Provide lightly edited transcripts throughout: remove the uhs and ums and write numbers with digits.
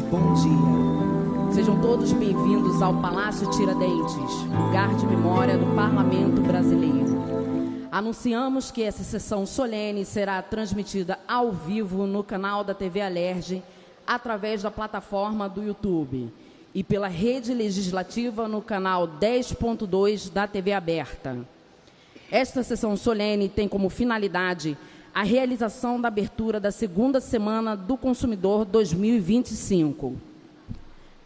bom dia. Sejam todos bem-vindos ao Palácio Tiradentes, lugar de memória do Parlamento Brasileiro. Anunciamos que essa sessão solene será transmitida ao vivo no canal da TV Alerj, através da plataforma do YouTube, e pela Rede Legislativa no canal 10.2 da TV Aberta. Esta sessão solene tem como finalidade a realização da abertura da segunda Semana do Consumidor 2025.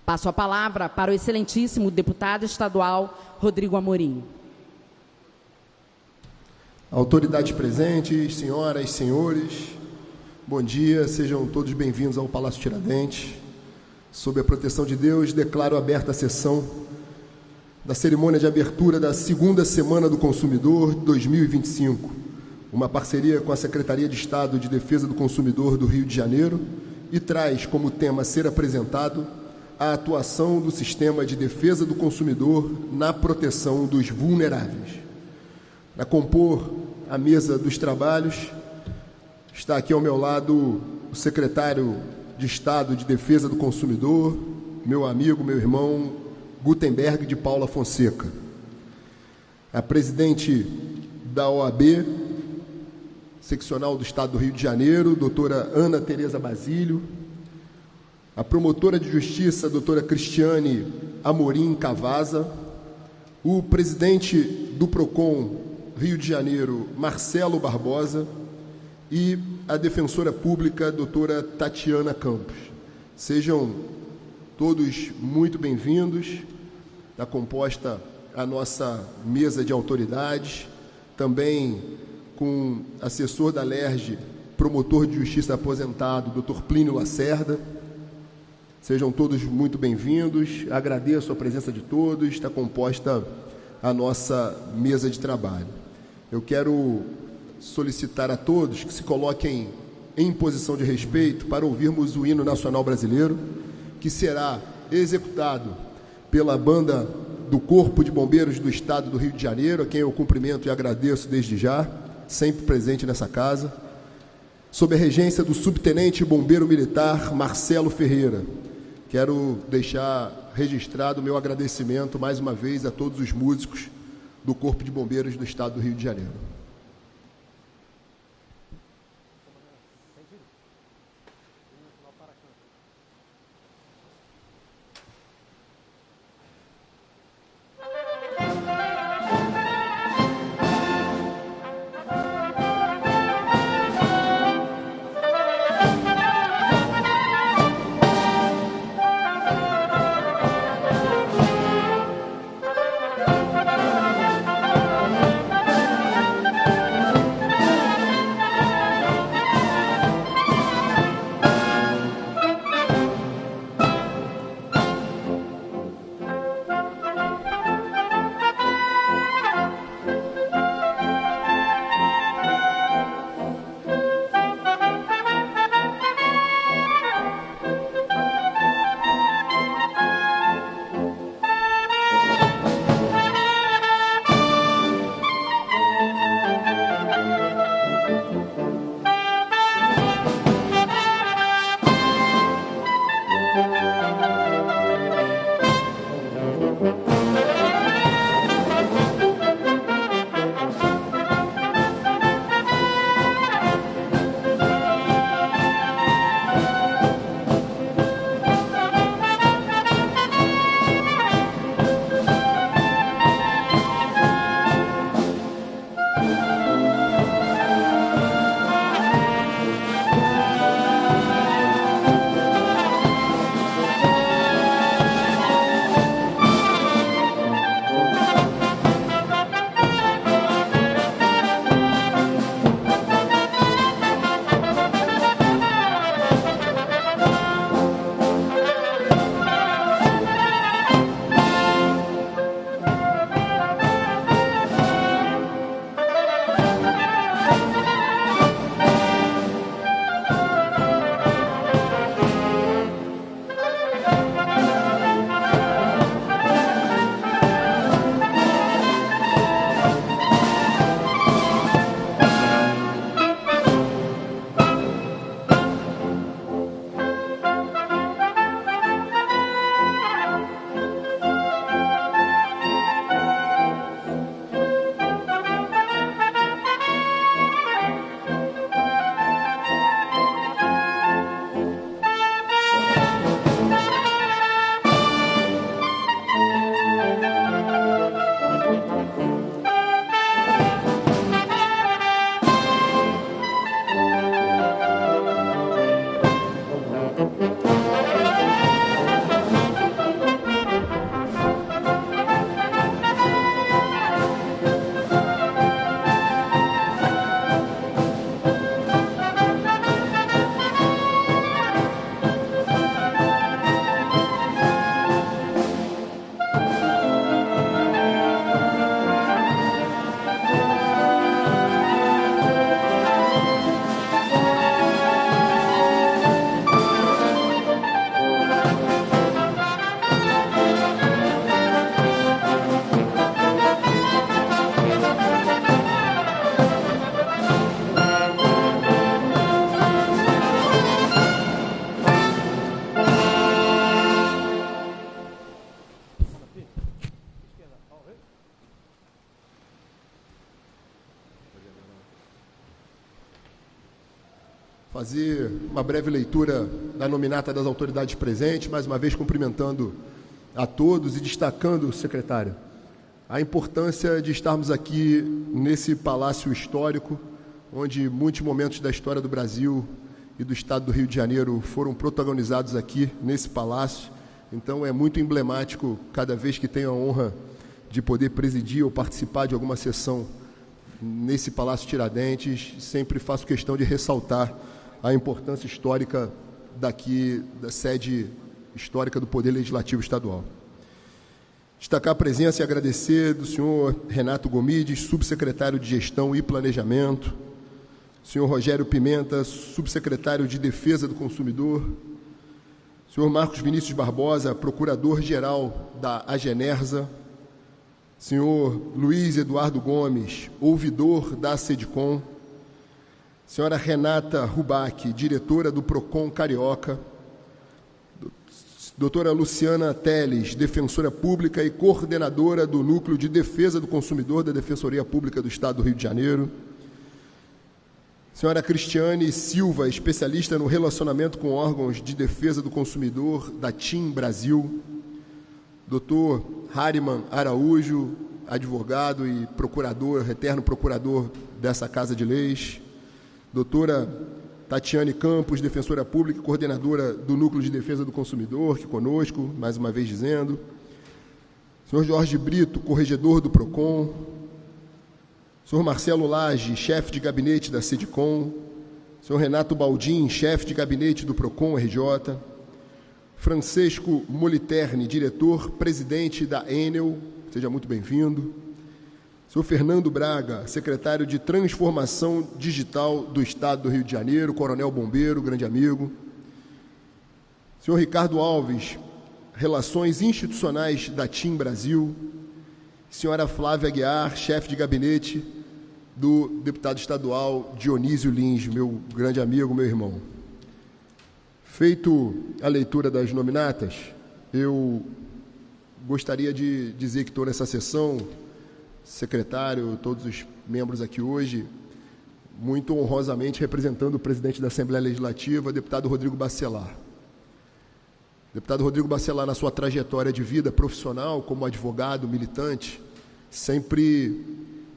Passo a palavra para o excelentíssimo deputado estadual Rodrigo Amorim. Autoridades presentes, senhoras e senhores, bom dia, sejam todos bem-vindos ao Palácio Tiradentes. Sob a proteção de Deus, declaro aberta a sessão da cerimônia de abertura da segunda Semana do Consumidor 2025, uma parceria com a Secretaria de Estado de Defesa do Consumidor do Rio de Janeiro, e traz como tema a ser apresentado a atuação do Sistema de Defesa do Consumidor na proteção dos vulneráveis. Para compor a mesa dos trabalhos, está aqui ao meu lado o secretário de Estado de Defesa do Consumidor, meu amigo, meu irmão, Gutenberg de Paula Fonseca. A presidente da OAB, seccional do Estado do Rio de Janeiro, doutora Ana Tereza Basílio, a promotora de Justiça, doutora Cristiane Amorim Cavazza, o presidente do PROCON Rio de Janeiro, Marcelo Barbosa, e a defensora pública, doutora Tatiana Campos. Sejam todos muito bem-vindos. Está composta a nossa mesa de autoridades, também com assessor da Alerj, promotor de justiça aposentado, doutor Plínio Lacerda. Sejam todos muito bem-vindos. Agradeço a presença de todos. Está composta a nossa mesa de trabalho. Eu quero solicitar a todos que se coloquem em posição de respeito para ouvirmos o hino nacional brasileiro, que será executado pela banda do Corpo de Bombeiros do Estado do Rio de Janeiro, a quem eu cumprimento e agradeço desde já, sempre presente nessa casa, sob a regência do subtenente bombeiro militar Marcelo Ferreira. Quero deixar registrado o meu agradecimento mais uma vez a todos os músicos do Corpo de Bombeiros do Estado do Rio de Janeiro. fazer uma breve leitura da nominata das autoridades presentes, mais uma vez cumprimentando a todos e destacando, secretário, a importância de estarmos aqui nesse palácio histórico, onde muitos momentos da história do Brasil e do estado do Rio de Janeiro foram protagonizados aqui nesse palácio. Então é muito emblemático cada vez que tenho a honra de poder presidir ou participar de alguma sessão nesse Palácio Tiradentes. Sempre faço questão de ressaltar a importância histórica daqui, da sede histórica do Poder Legislativo Estadual. Destacar a presença e agradecer do senhor Renato Gomides, subsecretário de Gestão e Planejamento, senhor Rogério Pimenta, subsecretário de Defesa do Consumidor, senhor Marcos Vinícius Barbosa, procurador-geral da Agenersa, senhor Luiz Eduardo Gomes, ouvidor da SEDCOM, senhora Renata Rubac, diretora do PROCON Carioca, doutora Luciana Teles, defensora pública e coordenadora do Núcleo de Defesa do Consumidor da Defensoria Pública do Estado do Rio de Janeiro, senhora Cristiane Silva, especialista no relacionamento com órgãos de defesa do consumidor da TIM Brasil, doutor Hariman Araújo, advogado e procurador, eterno procurador dessa Casa de Leis, doutora Tatiane Campos, defensora pública e coordenadora do Núcleo de Defesa do Consumidor, que conosco, mais uma vez dizendo, senhor Jorge Brito, corregedor do PROCON, senhor Marcelo Lage, chefe de gabinete da SEDCOM, senhor Renato Baldin, chefe de gabinete do PROCON RJ, Francisco Moliterni, diretor, presidente da Enel, seja muito bem-vindo. Senhor Fernando Braga, secretário de Transformação Digital do Estado do Rio de Janeiro, coronel bombeiro, grande amigo. Senhor Ricardo Alves, Relações Institucionais da TIM Brasil. Senhora Flávia Aguiar, chefe de gabinete do deputado estadual Dionísio Lins, meu grande amigo, meu irmão. Feito a leitura das nominatas, eu gostaria de dizer que estou nessa sessão, secretário, todos os membros aqui hoje, muito honrosamente representando o presidente da Assembleia Legislativa, deputado Rodrigo Bacelar. Deputado Rodrigo Bacelar, na sua trajetória de vida profissional como advogado, militante, sempre,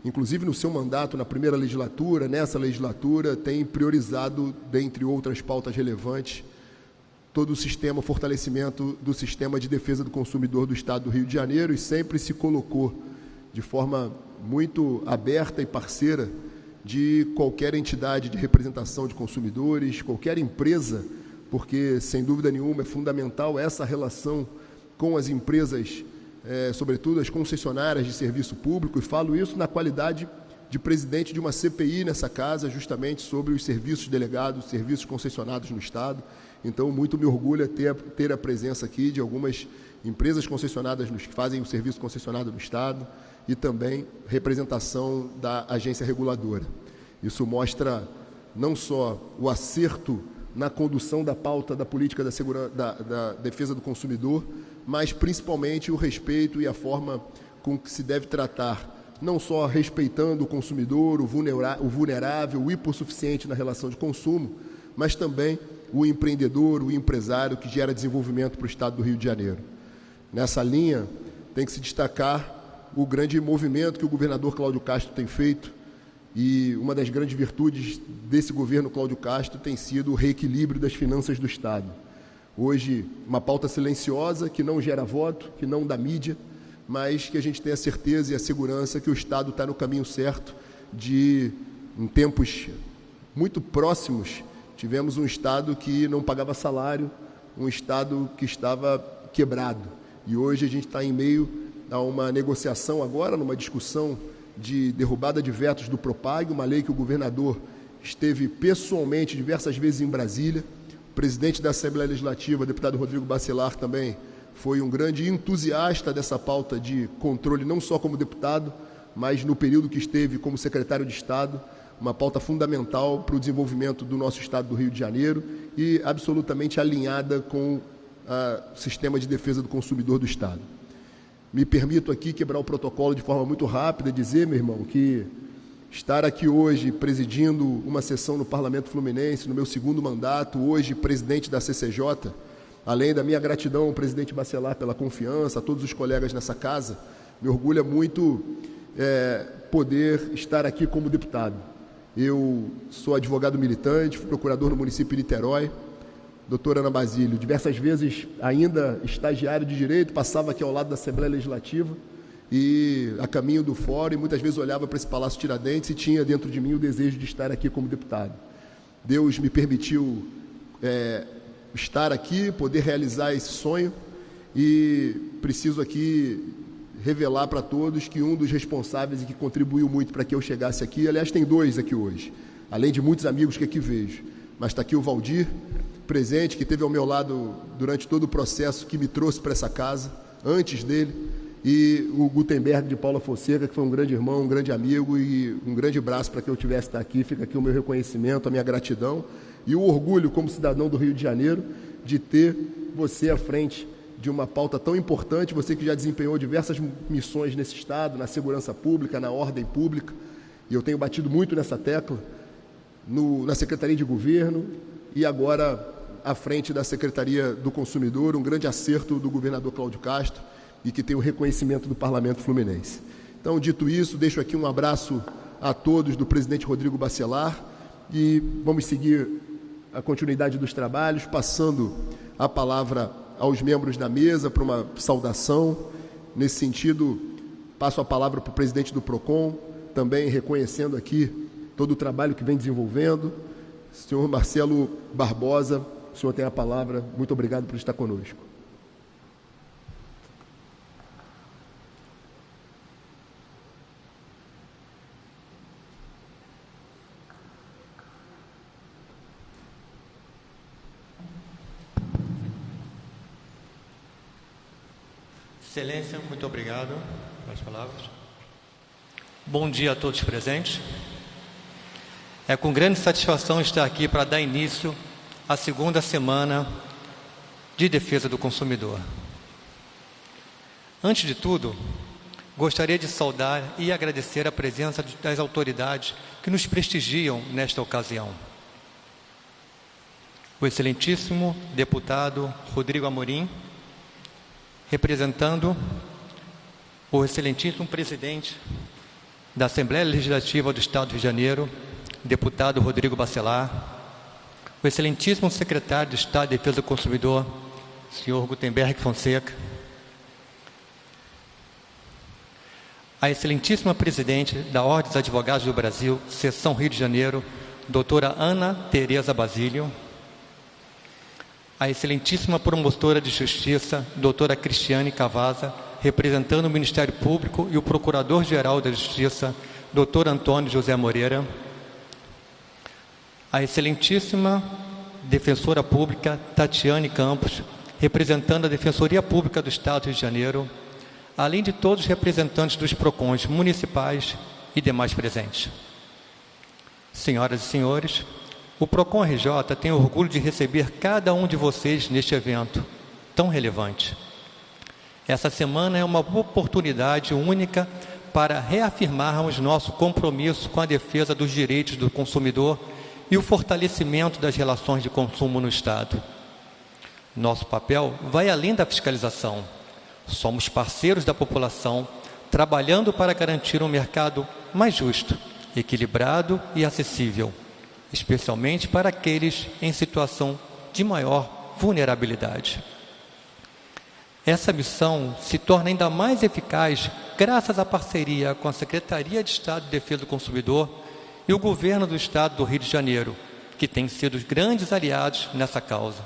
inclusive no seu mandato na primeira legislatura, nessa legislatura, tem priorizado, dentre outras pautas relevantes, todo o sistema, o fortalecimento do sistema de defesa do consumidor do Estado do Rio de Janeiro e sempre se colocou de forma muito aberta e parceira de qualquer entidade de representação de consumidores, qualquer empresa, porque, sem dúvida nenhuma, é fundamental essa relação com as empresas, sobretudo as concessionárias de serviço público, e falo isso na qualidade de presidente de uma CPI nessa casa, justamente sobre os serviços delegados, serviços concessionados no Estado. Então, muito me orgulha ter a presença aqui de algumas empresas concessionadas que fazem o serviço concessionado no Estado e também representação da agência reguladora. Isso mostra não só o acerto na condução da pauta da política da defesa do consumidor, mas principalmente o respeito e a forma com que se deve tratar, não só respeitando o consumidor, o vulnerável, o hipossuficiente na relação de consumo, mas também o empreendedor, o empresário que gera desenvolvimento para o Estado do Rio de Janeiro. Nessa linha, tem que se destacar o grande movimento que o governador Cláudio Castro tem feito, e uma das grandes virtudes desse governo Cláudio Castro tem sido o reequilíbrio das finanças do Estado. Hoje, uma pauta silenciosa que não gera voto, que não dá mídia, mas que a gente tem a certeza e a segurança que o Estado está no caminho certo de, em tempos muito próximos, tivemos um Estado que não pagava salário, um Estado que estava quebrado. E hoje a gente está em meio a uma negociação agora, numa discussão de derrubada de vetos do Propag, uma lei que o governador esteve pessoalmente diversas vezes em Brasília. O presidente da Assembleia Legislativa, deputado Rodrigo Bacelar, também foi um grande entusiasta dessa pauta de controle, não só como deputado, mas no período que esteve como secretário de Estado, uma pauta fundamental para o desenvolvimento do nosso Estado do Rio de Janeiro e absolutamente alinhada com o sistema de defesa do consumidor do Estado. Me permito aqui quebrar o protocolo de forma muito rápida e dizer, meu irmão, que estar aqui hoje presidindo uma sessão no Parlamento Fluminense, no meu segundo mandato, hoje presidente da CCJ, além da minha gratidão ao presidente Bacelar pela confiança, a todos os colegas nessa casa, me orgulha muito poder estar aqui como deputado. Eu sou advogado militante, fui procurador no município de Niterói, doutora Ana Basílio, diversas vezes ainda estagiário de Direito, passava aqui ao lado da Assembleia Legislativa e a caminho do fórum, e muitas vezes olhava para esse Palácio Tiradentes e tinha dentro de mim o desejo de estar aqui como deputado. Deus me permitiu estar aqui, poder realizar esse sonho, e preciso aqui revelar para todos que um dos responsáveis e que contribuiu muito para que eu chegasse aqui, aliás, tem dois aqui hoje, além de muitos amigos que aqui vejo, mas está aqui o Valdir, presente, que esteve ao meu lado durante todo o processo que me trouxe para essa casa, antes dele, e o Gutenberg de Paula Fonseca, que foi um grande irmão, um grande amigo e um grande braço para que eu tivesse estar aqui. Fica aqui o meu reconhecimento, a minha gratidão e o orgulho como cidadão do Rio de Janeiro de ter você à frente de uma pauta tão importante, você que já desempenhou diversas missões nesse Estado, na segurança pública, na ordem pública, e eu tenho batido muito nessa tecla, na Secretaria de Governo e agora à frente da Secretaria do Consumidor, um grande acerto do governador Cláudio Castro e que tem o reconhecimento do Parlamento Fluminense. Então, dito isso, deixo aqui um abraço a todos do presidente Rodrigo Bacelar e vamos seguir a continuidade dos trabalhos, passando a palavra aos membros da mesa para uma saudação. Nesse sentido, passo a palavra para o presidente do PROCON, também reconhecendo aqui todo o trabalho que vem desenvolvendo. Senhor Marcelo Barbosa, o senhor tem a palavra. Muito obrigado por estar conosco. Excelência, muito obrigado pelas palavras. Bom dia a todos presentes. É com grande satisfação estar aqui para dar início à segunda semana de defesa do consumidor. Antes de tudo, gostaria de saudar e agradecer a presença das autoridades que nos prestigiam nesta ocasião. O excelentíssimo deputado Rodrigo Amorim, representando o excelentíssimo presidente da Assembleia Legislativa do Estado do Rio de Janeiro, deputado Rodrigo Bacelar, o excelentíssimo secretário de Estado de Defesa do Consumidor, senhor Gutenberg Fonseca, a excelentíssima presidente da Ordem dos Advogados do Brasil, Seção Rio de Janeiro, doutora Ana Tereza Basílio, a excelentíssima promotora de Justiça, doutora Cristiane Cavazza, representando o Ministério Público, e o Procurador-Geral da Justiça, doutor Antônio José Moreira, a excelentíssima Defensora Pública, Tatiane Campos, representando a Defensoria Pública do Estado do Rio de Janeiro, além de todos os representantes dos PROCONs municipais e demais presentes. Senhoras e senhores, o PROCON RJ tem orgulho de receber cada um de vocês neste evento tão relevante. Essa semana é uma oportunidade única para reafirmarmos nosso compromisso com a defesa dos direitos do consumidor e o fortalecimento das relações de consumo no Estado. Nosso papel vai além da fiscalização. Somos parceiros da população, trabalhando para garantir um mercado mais justo, equilibrado e acessível, especialmente para aqueles em situação de maior vulnerabilidade. Essa missão se torna ainda mais eficaz graças à parceria com a Secretaria de Estado de Defesa do Consumidor e o Governo do Estado do Rio de Janeiro, que têm sido os grandes aliados nessa causa.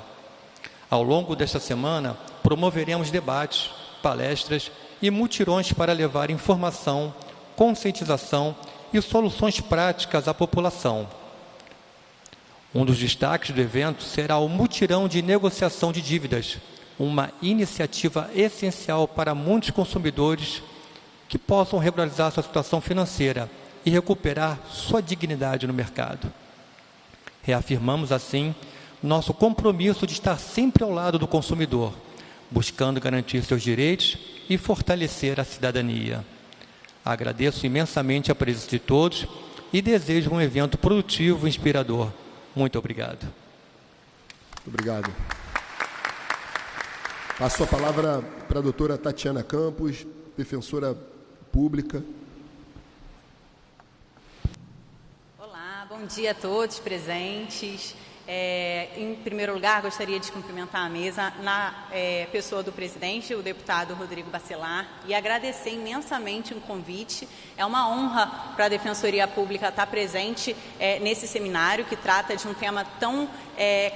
Ao longo desta semana, promoveremos debates, palestras e mutirões para levar informação, conscientização e soluções práticas à população. Um dos destaques do evento será o mutirão de negociação de dívidas, uma iniciativa essencial para muitos consumidores que possam regularizar sua situação financeira e recuperar sua dignidade no mercado. Reafirmamos, assim, nosso compromisso de estar sempre ao lado do consumidor, buscando garantir seus direitos e fortalecer a cidadania. Agradeço imensamente a presença de todos, e desejo um evento produtivo e inspirador. Muito obrigado. Obrigado. Passo a palavra para a doutora Tatiana Campos, defensora pública. Olá, bom dia a todos presentes. Em primeiro lugar, gostaria de cumprimentar a mesa na pessoa do presidente, o deputado Rodrigo Bacelar, e agradecer imensamente o convite. É uma honra para a Defensoria Pública estar presente nesse seminário que trata de um tema tão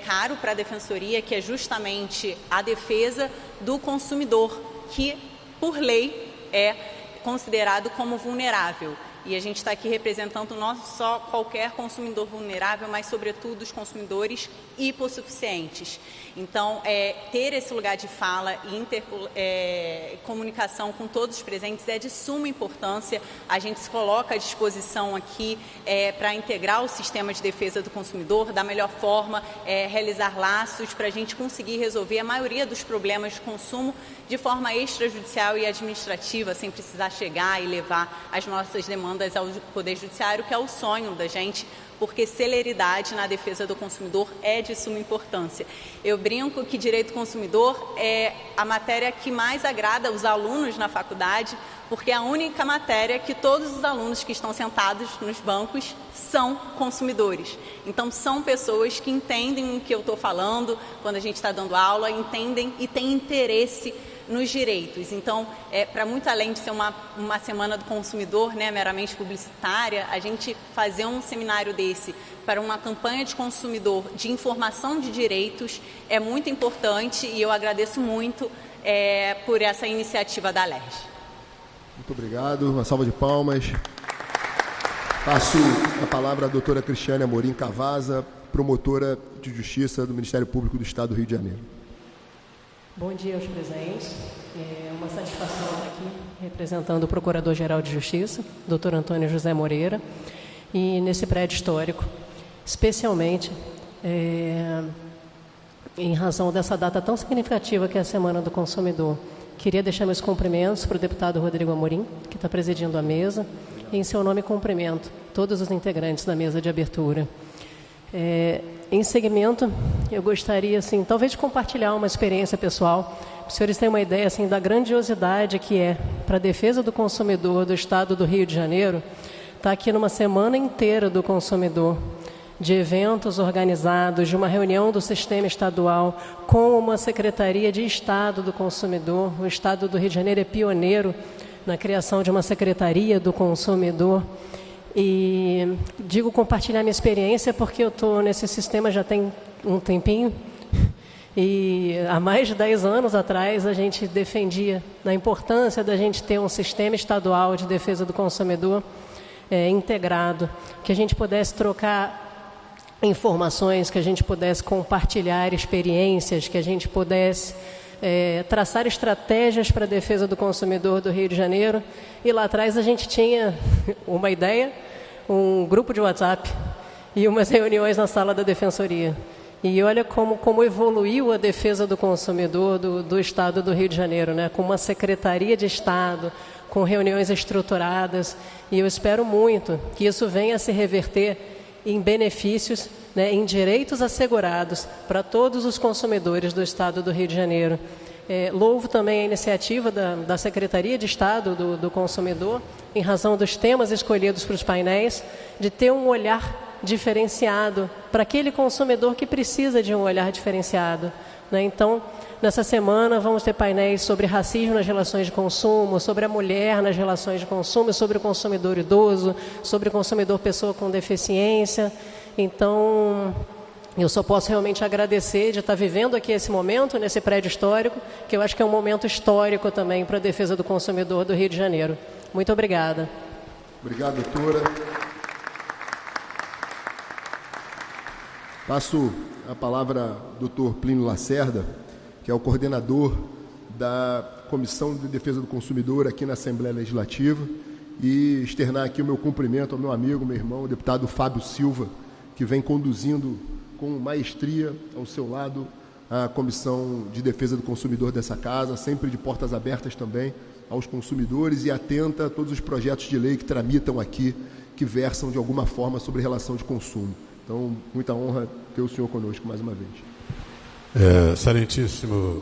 caro para a Defensoria, que é justamente a defesa do consumidor, que, por lei, é considerado como vulnerável. E a gente está aqui representando não só qualquer consumidor vulnerável, mas, sobretudo, os consumidores hipossuficientes. Então, ter esse lugar de fala e comunicação com todos os presentes é de suma importância. A gente se coloca à disposição aqui para integrar o sistema de defesa do consumidor da melhor forma, realizar laços para a gente conseguir resolver a maioria dos problemas de consumo de forma extrajudicial e administrativa, sem precisar chegar e levar as nossas demandas ao Poder Judiciário, que é o sonho da gente, porque celeridade na defesa do consumidor é de suma importância. Eu brinco que direito do consumidor é a matéria que mais agrada os alunos na faculdade, porque é a única matéria que todos os alunos que estão sentados nos bancos são consumidores. Então, são pessoas que entendem o que eu estou falando quando a gente está dando aula, entendem e têm interesse nos direitos. Então, para muito além de ser uma semana do consumidor, né, meramente publicitária, a gente fazer um seminário desse para uma campanha de consumidor de informação de direitos é muito importante, e eu agradeço muito por essa iniciativa da LERJ. Muito obrigado, uma salva de palmas. Passo a palavra à doutora Cristiane Amorim Cavazza, promotora de Justiça do Ministério Público do Estado do Rio de Janeiro. Bom dia aos presentes. É uma satisfação estar aqui representando o Procurador-Geral de Justiça, Dr. Antônio José Moreira, e nesse prédio histórico, especialmente em razão dessa data tão significativa que é a Semana do Consumidor. Queria deixar meus cumprimentos para o deputado Rodrigo Amorim, que está presidindo a mesa, e em seu nome cumprimento todos os integrantes da mesa de abertura. Em segmento, eu gostaria, assim, talvez de compartilhar uma experiência pessoal. Os senhores têm uma ideia, assim, da grandiosidade que é para a defesa do consumidor do Estado do Rio de Janeiro, está aqui numa semana inteira do consumidor, de eventos organizados, de uma reunião do sistema estadual com uma Secretaria de Estado do Consumidor. O Estado do Rio de Janeiro é pioneiro na criação de uma Secretaria do Consumidor. E digo compartilhar minha experiência porque eu estou nesse sistema já tem um tempinho, e há mais de 10 anos atrás a gente defendia a importância da gente ter um sistema estadual de defesa do consumidor integrado, que a gente pudesse trocar informações, que a gente pudesse compartilhar experiências, que a gente pudesse traçar estratégias para a defesa do consumidor do Rio de Janeiro. E lá atrás a gente tinha uma ideia, um grupo de WhatsApp e umas reuniões na sala da Defensoria. E olha como evoluiu a defesa do consumidor do Estado do Rio de Janeiro, né? Com uma Secretaria de Estado, com reuniões estruturadas. E eu espero muito que isso venha a se reverter em benefícios, né, em direitos assegurados para todos os consumidores do Estado do Rio de Janeiro. Louvo também a iniciativa da Secretaria de Estado do Consumidor, em razão dos temas escolhidos para os painéis, de ter um olhar diferenciado para aquele consumidor que precisa de um olhar diferenciado, né? Então, nessa semana vamos ter painéis sobre racismo nas relações de consumo, sobre a mulher nas relações de consumo, sobre o consumidor idoso, sobre o consumidor pessoa com deficiência. Então, eu só posso realmente agradecer de estar vivendo aqui esse momento, nesse prédio histórico, que eu acho que é um momento histórico também para a defesa do consumidor do Rio de Janeiro. Muito obrigada. Obrigado, doutora. Passo a palavra ao Dr. Plínio Lacerda, que é o coordenador da Comissão de Defesa do Consumidor aqui na Assembleia Legislativa, e externar aqui o meu cumprimento ao meu amigo, meu irmão, o deputado Fábio Silva, que vem conduzindo com maestria ao seu lado a Comissão de Defesa do Consumidor dessa casa, sempre de portas abertas também aos consumidores e atenta a todos os projetos de lei que tramitam aqui, que versam de alguma forma sobre relação de consumo. Então, muita honra ter o senhor conosco mais uma vez. Excelentíssimo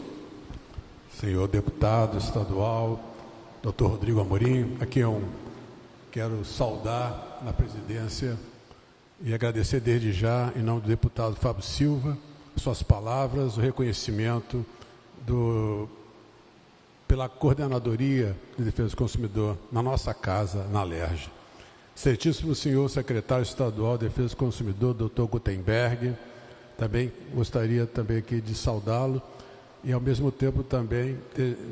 senhor deputado estadual, Dr. Rodrigo Amorim, aqui quero saudar na presidência e agradecer desde já, em nome do deputado Fábio Silva, suas palavras, o reconhecimento pela Coordenadoria de Defesa do Consumidor na nossa casa, na Alerj. Excelentíssimo senhor secretário estadual de Defesa do Consumidor, Dr. Gutenberg, também gostaria também aqui de saudá-lo e, ao mesmo tempo, também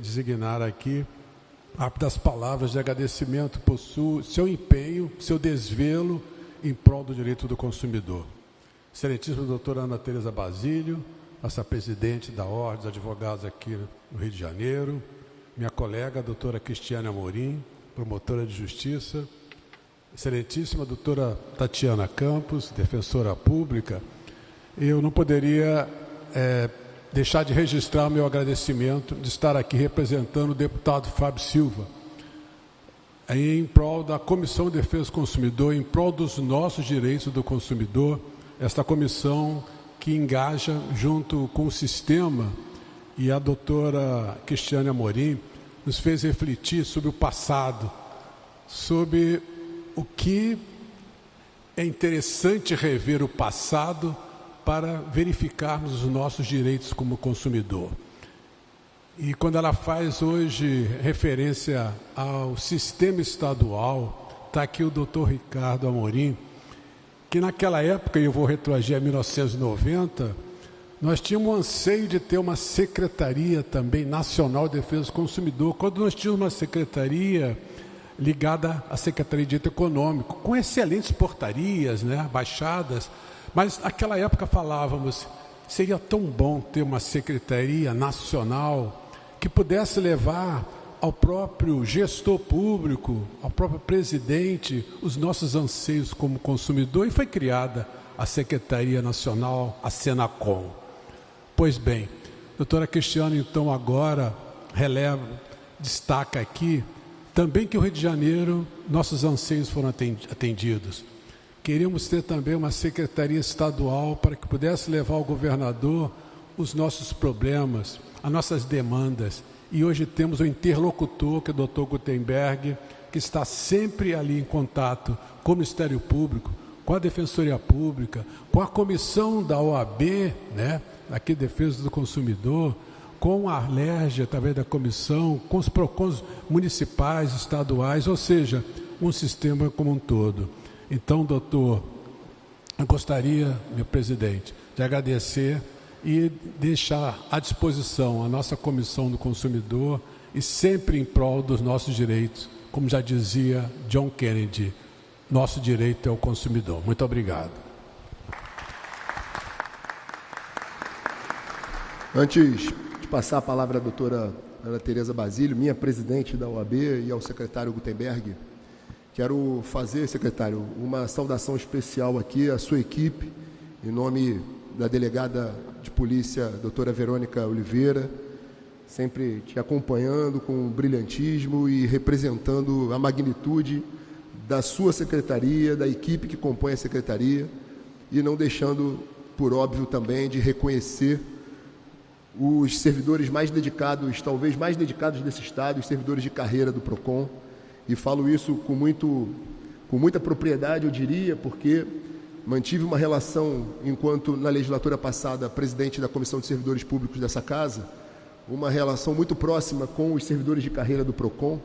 designar aqui aptas palavras de agradecimento por seu empenho, seu desvelo em prol do direito do consumidor. Excelentíssima doutora Ana Tereza Basílio, nossa presidente da Ordem dos Advogados aqui no Rio de Janeiro, minha colega, doutora Cristiane Amorim, promotora de Justiça, excelentíssima doutora Tatiana Campos, defensora pública, eu não poderia deixar de registrar meu agradecimento de estar aqui representando o deputado Fábio Silva, em prol da Comissão de Defesa do Consumidor, em prol dos nossos direitos do consumidor, esta comissão que engaja junto com o sistema, e a doutora Cristiane Amorim nos fez refletir sobre o passado, sobre o que é interessante rever o passado para verificarmos os nossos direitos como consumidor. E quando ela faz hoje referência ao sistema estadual, está aqui o doutor Ricardo Amorim, que naquela época, e eu vou retroagir a 1990, nós tínhamos um anseio de ter uma secretaria também nacional de defesa do consumidor, quando nós tínhamos uma secretaria ligada à Secretaria de Direito Econômico, com excelentes portarias, né, baixadas, mas naquela época falávamos, seria tão bom ter uma secretaria nacional que pudesse levar ao próprio gestor público, ao próprio presidente, os nossos anseios como consumidor, e foi criada a Secretaria Nacional, a Senacom. Pois bem, doutora Cristiane, então, agora destaca aqui também que o Rio de Janeiro, nossos anseios foram atendidos. Queríamos ter também uma secretaria estadual para que pudesse levar ao governador os nossos problemas, as nossas demandas. E hoje temos o interlocutor, que é o Dr. Gutenberg, que está sempre ali em contato com o Ministério Público, com a Defensoria Pública, com a comissão da OAB, né, aqui Defesa do Consumidor, com a Alerj, através da comissão, com os PROCONs municipais, estaduais, ou seja, um sistema como um todo. Então, doutor, eu gostaria, meu presidente, de agradecer e deixar à disposição a nossa Comissão do Consumidor e sempre em prol dos nossos direitos, como já dizia John Kennedy, nosso direito é o consumidor. Muito obrigado. Antes de passar a palavra à doutora Ana Tereza Basílio, minha presidente da OAB, e ao secretário Gutenberg, quero fazer, secretário, uma saudação especial aqui à sua equipe, em nome da delegada de polícia, doutora Verônica Oliveira, sempre te acompanhando com brilhantismo e representando a magnitude da sua secretaria, da equipe que compõe a secretaria, e não deixando, por óbvio, também de reconhecer os servidores mais dedicados, talvez mais dedicados desse Estado, os servidores de carreira do PROCON, e falo isso com muita propriedade, eu diria, porque mantive uma relação, enquanto na legislatura passada, presidente da Comissão de Servidores Públicos dessa casa, uma relação muito próxima com os servidores de carreira do PROCON,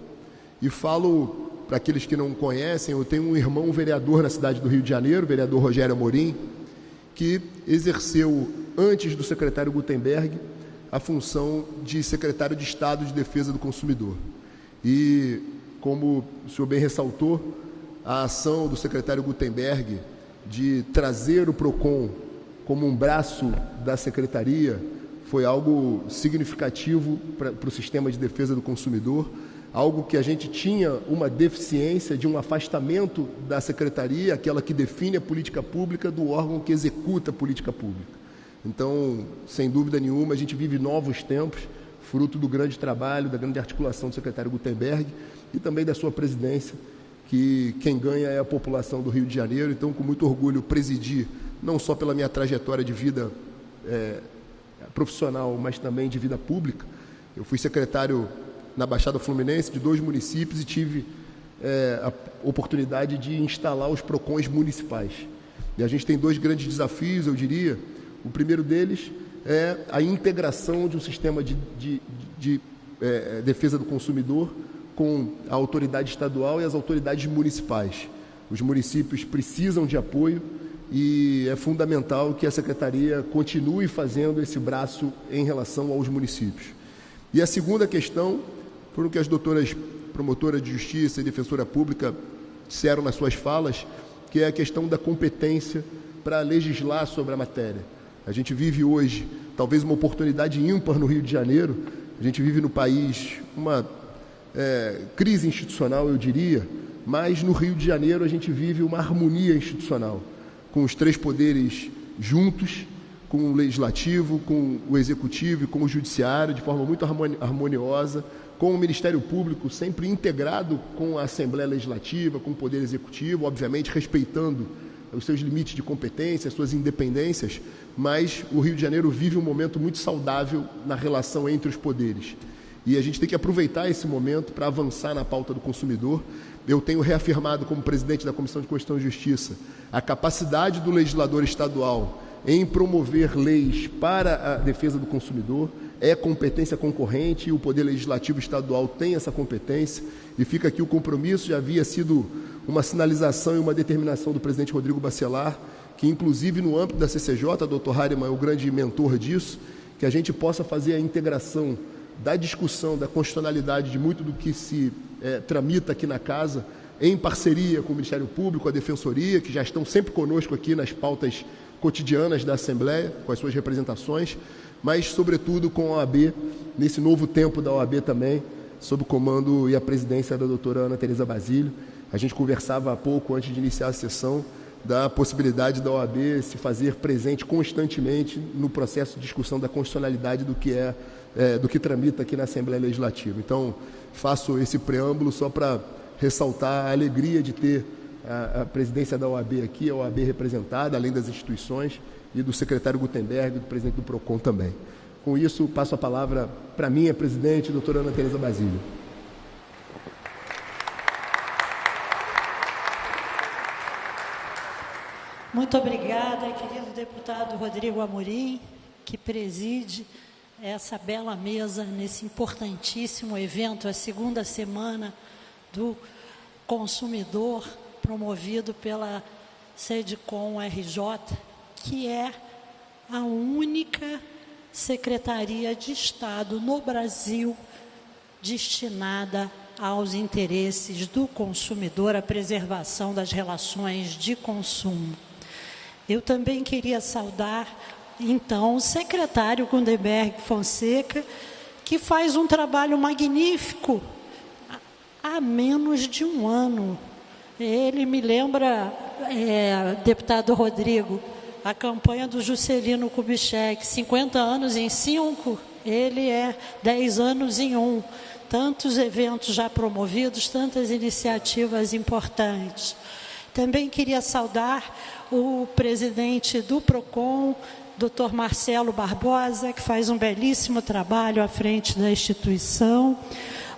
e falo, para aqueles que não conhecem, eu tenho um irmão vereador na cidade do Rio de Janeiro, o vereador Rogério Amorim, que exerceu, antes do secretário Gutenberg, a função de secretário de Estado de Defesa do Consumidor. E, como o senhor bem ressaltou, a ação do secretário Gutenberg de trazer o PROCON como um braço da secretaria foi algo significativo para o sistema de defesa do consumidor, algo que a gente tinha uma deficiência de um afastamento da secretaria, aquela que define a política pública, do órgão que executa a política pública. Então, sem dúvida nenhuma, a gente vive novos tempos, fruto do grande trabalho, da grande articulação do secretário Gutenberg e também da sua presidência, que quem ganha é a população do Rio de Janeiro. Então, com muito orgulho, presidi, não só pela minha trajetória de vida profissional, mas também de vida pública. Eu fui secretário na Baixada Fluminense de 2 municípios e tive a oportunidade de instalar os PROCONs municipais. E a gente tem 2 grandes desafios, eu diria. O primeiro deles é a integração de um sistema de defesa do consumidor com a autoridade estadual e as autoridades municipais. Os municípios precisam de apoio e é fundamental que a Secretaria continue fazendo esse braço em relação aos municípios. E a segunda questão foi o que as doutoras promotoras de justiça e defensora pública disseram nas suas falas, que é a questão da competência para legislar sobre a matéria. A gente vive hoje, talvez uma oportunidade ímpar no Rio de Janeiro. A gente vive no país uma crise institucional, eu diria, mas no Rio de Janeiro a gente vive uma harmonia institucional, com os 3 poderes juntos, com o Legislativo, com o Executivo e com o Judiciário, de forma muito harmoniosa, com o Ministério Público sempre integrado com a Assembleia Legislativa, com o Poder Executivo, obviamente respeitando os seus limites de competência, as suas independências, mas o Rio de Janeiro vive um momento muito saudável na relação entre os poderes. E a gente tem que aproveitar esse momento para avançar na pauta do consumidor. Eu tenho reafirmado como presidente da Comissão de Constituição e Justiça a capacidade do legislador estadual em promover leis para a defesa do consumidor. É competência concorrente e o Poder Legislativo Estadual tem essa competência, e fica aqui o compromisso. Já havia sido uma sinalização e uma determinação do presidente Rodrigo Bacelar, que inclusive no âmbito da CCJ, a doutor Hariman é o grande mentor disso, que a gente possa fazer a integração da discussão da constitucionalidade de muito do que se tramita aqui na Casa, em parceria com o Ministério Público, a Defensoria, que já estão sempre conosco aqui nas pautas cotidianas da Assembleia, com as suas representações, mas, sobretudo, com a OAB, nesse novo tempo da OAB também, sob o comando e a presidência da doutora Ana Tereza Basílio. A gente conversava há pouco, antes de iniciar a sessão, da possibilidade da OAB se fazer presente constantemente no processo de discussão da constitucionalidade do que tramita aqui na Assembleia Legislativa. Então, faço esse preâmbulo só para ressaltar a alegria de ter a presidência da OAB aqui, a OAB representada, além das instituições, e do secretário Gutenberg, do presidente do PROCON também. Com isso, passo a palavra para a minha presidente, doutora Ana Tereza Basílio. Muito obrigada, querido deputado Rodrigo Amorim, que preside essa bela mesa nesse importantíssimo evento, a segunda semana do consumidor, promovido pela SEDCOM RJ, que é a única Secretaria de Estado no Brasil destinada aos interesses do consumidor, à preservação das relações de consumo. Eu também queria saudar, então, o secretário Gutenberg Fonseca, que faz um trabalho magnífico há menos de um ano. Ele me lembra, deputado Rodrigo, a campanha do Juscelino Kubitschek, 50 anos em 5, ele é 10 anos em 1. Tantos eventos já promovidos, tantas iniciativas importantes. Também queria saudar o presidente do PROCON, Dr. Marcelo Barbosa, que faz um belíssimo trabalho à frente da instituição,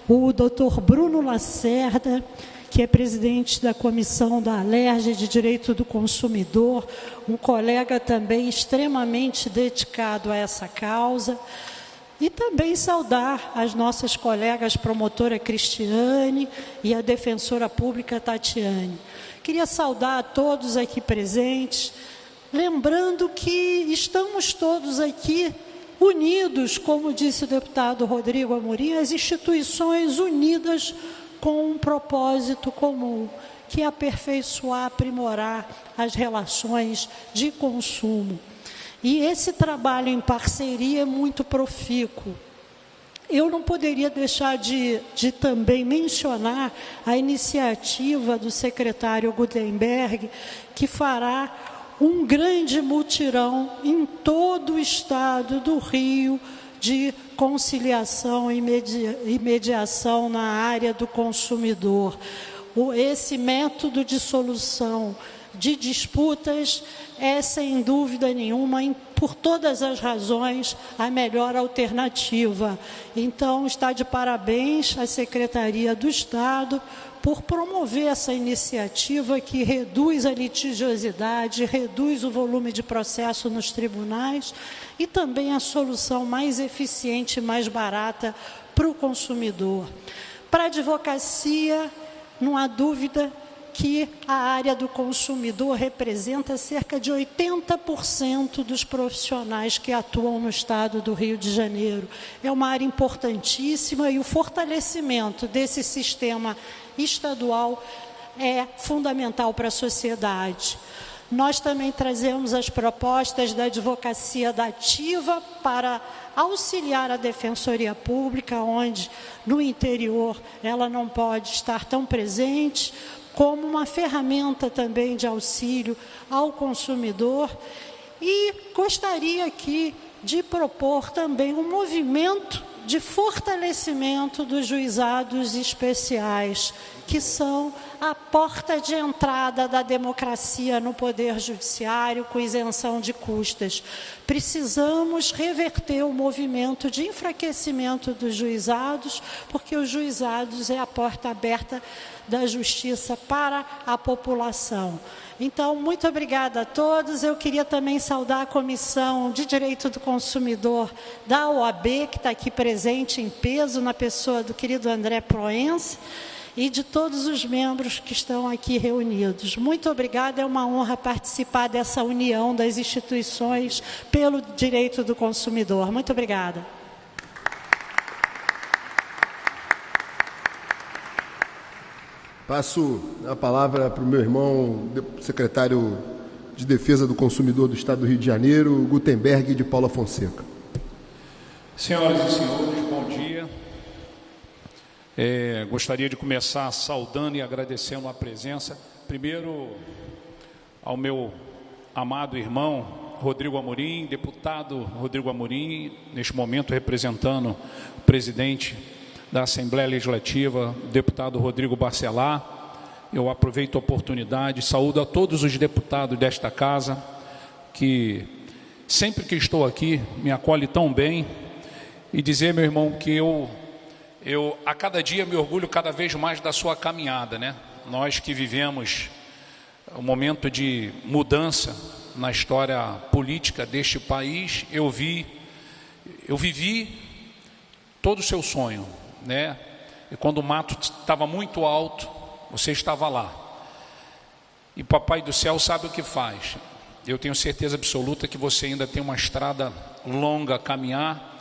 o Dr. Bruno Lacerda, que é presidente da Comissão da Alerj de Direito do Consumidor, um colega também extremamente dedicado a essa causa. E também saudar as nossas colegas promotora Cristiane e a defensora pública Tatiane. Queria saudar a todos aqui presentes, lembrando que estamos todos aqui unidos, como disse o deputado Rodrigo Amorim, as instituições unidas com um propósito comum, que é aperfeiçoar, aprimorar as relações de consumo. E esse trabalho em parceria é muito profícuo. Eu não poderia deixar de também mencionar a iniciativa do secretário Gutenberg, que fará um grande mutirão em todo o estado do Rio de conciliação e mediação na área do consumidor. Esse método de solução de disputas é, sem dúvida nenhuma, por todas as razões, a melhor alternativa. Então, está de parabéns a Secretaria do Estado por promover essa iniciativa que reduz a litigiosidade, reduz o volume de processo nos tribunais e também a solução mais eficiente e mais barata para o consumidor. Para a advocacia, não há dúvida que a área do consumidor representa cerca de 80% dos profissionais que atuam no estado do Rio de Janeiro. É uma área importantíssima e o fortalecimento desse sistema estadual é fundamental para a sociedade. Nós também trazemos as propostas da advocacia dativa para auxiliar a Defensoria Pública, onde no interior ela não pode estar tão presente, como uma ferramenta também de auxílio ao consumidor. E gostaria aqui de propor também um movimento de fortalecimento dos juizados especiais, que são a porta de entrada da democracia no Poder Judiciário, com isenção de custas. Precisamos reverter o movimento de enfraquecimento dos juizados, porque os juizados é a porta aberta da justiça para a população. Então, muito obrigada a todos. Eu queria também saudar a Comissão de Direito do Consumidor da OAB, que está aqui presente em peso, na pessoa do querido André Proença, e de todos os membros que estão aqui reunidos. Muito obrigada, é uma honra participar dessa união das instituições pelo direito do consumidor. Muito obrigada. Passo a palavra para o meu irmão, secretário de Defesa do Consumidor do Estado do Rio de Janeiro, Gutenberg de Paula Fonseca. Senhoras e senhores, bom dia. Gostaria de começar saudando e agradecendo a presença, primeiro ao meu amado irmão Rodrigo Amorim, deputado Rodrigo Amorim, neste momento representando o presidente da Assembleia Legislativa, o deputado Rodrigo Bacelar. Eu aproveito a oportunidade, saúdo a todos os deputados desta casa, que sempre que estou aqui me acolhe tão bem, e dizer, meu irmão, que eu a cada dia me orgulho cada vez mais da sua caminhada, né? Nós que vivemos um momento de mudança na história política deste país, eu vivi todo o seu sonho, né? E quando o mato estava muito alto, você estava lá. E Papai do Céu sabe o que faz. Eu tenho certeza absoluta que você ainda tem uma estrada longa a caminhar.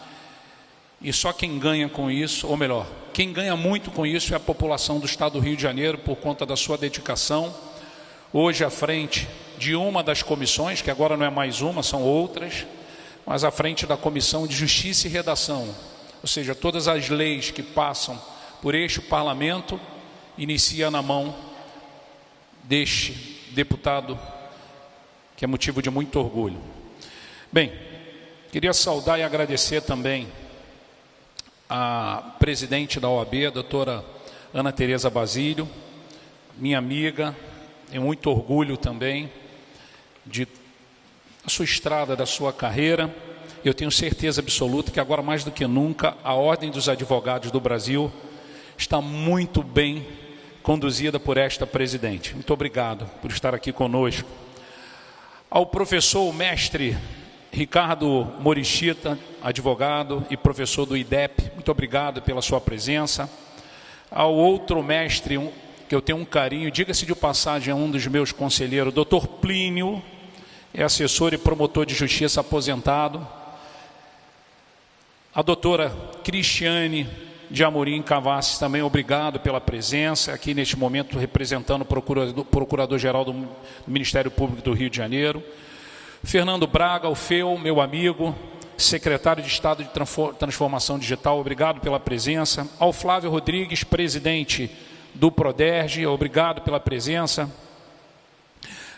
E só quem ganha com isso, ou melhor, quem ganha muito com isso é a população do Estado do Rio de Janeiro, por conta da sua dedicação. Hoje à frente de uma das comissões, que agora não é mais uma, são outras, mas à frente da Comissão de Justiça e Redação. Ou seja, todas as leis que passam por este parlamento, inicia na mão deste deputado, que é motivo de muito orgulho. Bem, queria saudar e agradecer também a presidente da OAB, a doutora Ana Tereza Basílio, minha amiga, tenho muito orgulho também da sua estrada, da sua carreira. Eu tenho certeza absoluta que agora mais do que nunca a Ordem dos Advogados do Brasil está muito bem conduzida por esta presidente. Muito obrigado por estar aqui conosco. Ao professor, o mestre Ricardo Morichita, advogado e professor do IDEP, muito obrigado pela sua presença. Ao outro mestre, que eu tenho um carinho, diga-se de passagem, é um dos meus conselheiros, doutor Plínio, é assessor e promotor de justiça aposentado. A doutora Cristiane de Amorim Cavassi, também obrigado pela presença, aqui neste momento representando o Procurador-Geral do Ministério Público do Rio de Janeiro. Fernando Braga, o FEU, meu amigo, secretário de Estado de Transformação Digital, obrigado pela presença. Ao Flávio Rodrigues, presidente do Proderj, obrigado pela presença.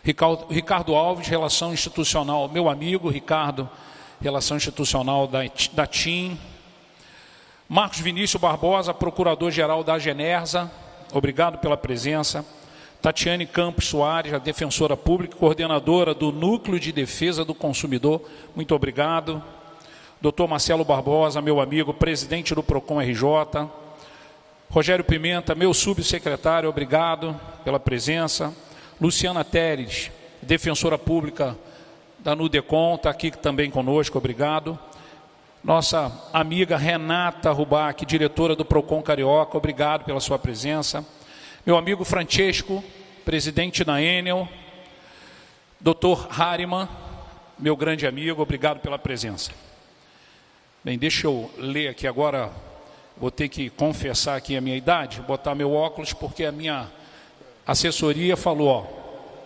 Ricardo Alves, Relação Institucional, meu amigo Ricardo, Relação Institucional da TIM. Marcos Vinícius Barbosa, Procurador-Geral da Agenersa, obrigado pela presença. Tatiane Campos Soares, a Defensora Pública, Coordenadora do Núcleo de Defesa do Consumidor, muito obrigado. Dr. Marcelo Barbosa, meu amigo, Presidente do PROCON RJ. Rogério Pimenta, meu subsecretário, obrigado pela presença. Luciana Teres, Defensora Pública da Nudecom, está aqui também conosco, obrigado. Nossa amiga Renata Rubac, diretora do PROCON Carioca, obrigado pela sua presença. Meu amigo Francesco, presidente da Enel. Dr. Hariman, meu grande amigo, obrigado pela presença. Bem, deixa eu ler aqui agora, vou ter que confessar aqui a minha idade, botar meu óculos, porque a minha assessoria falou, ó,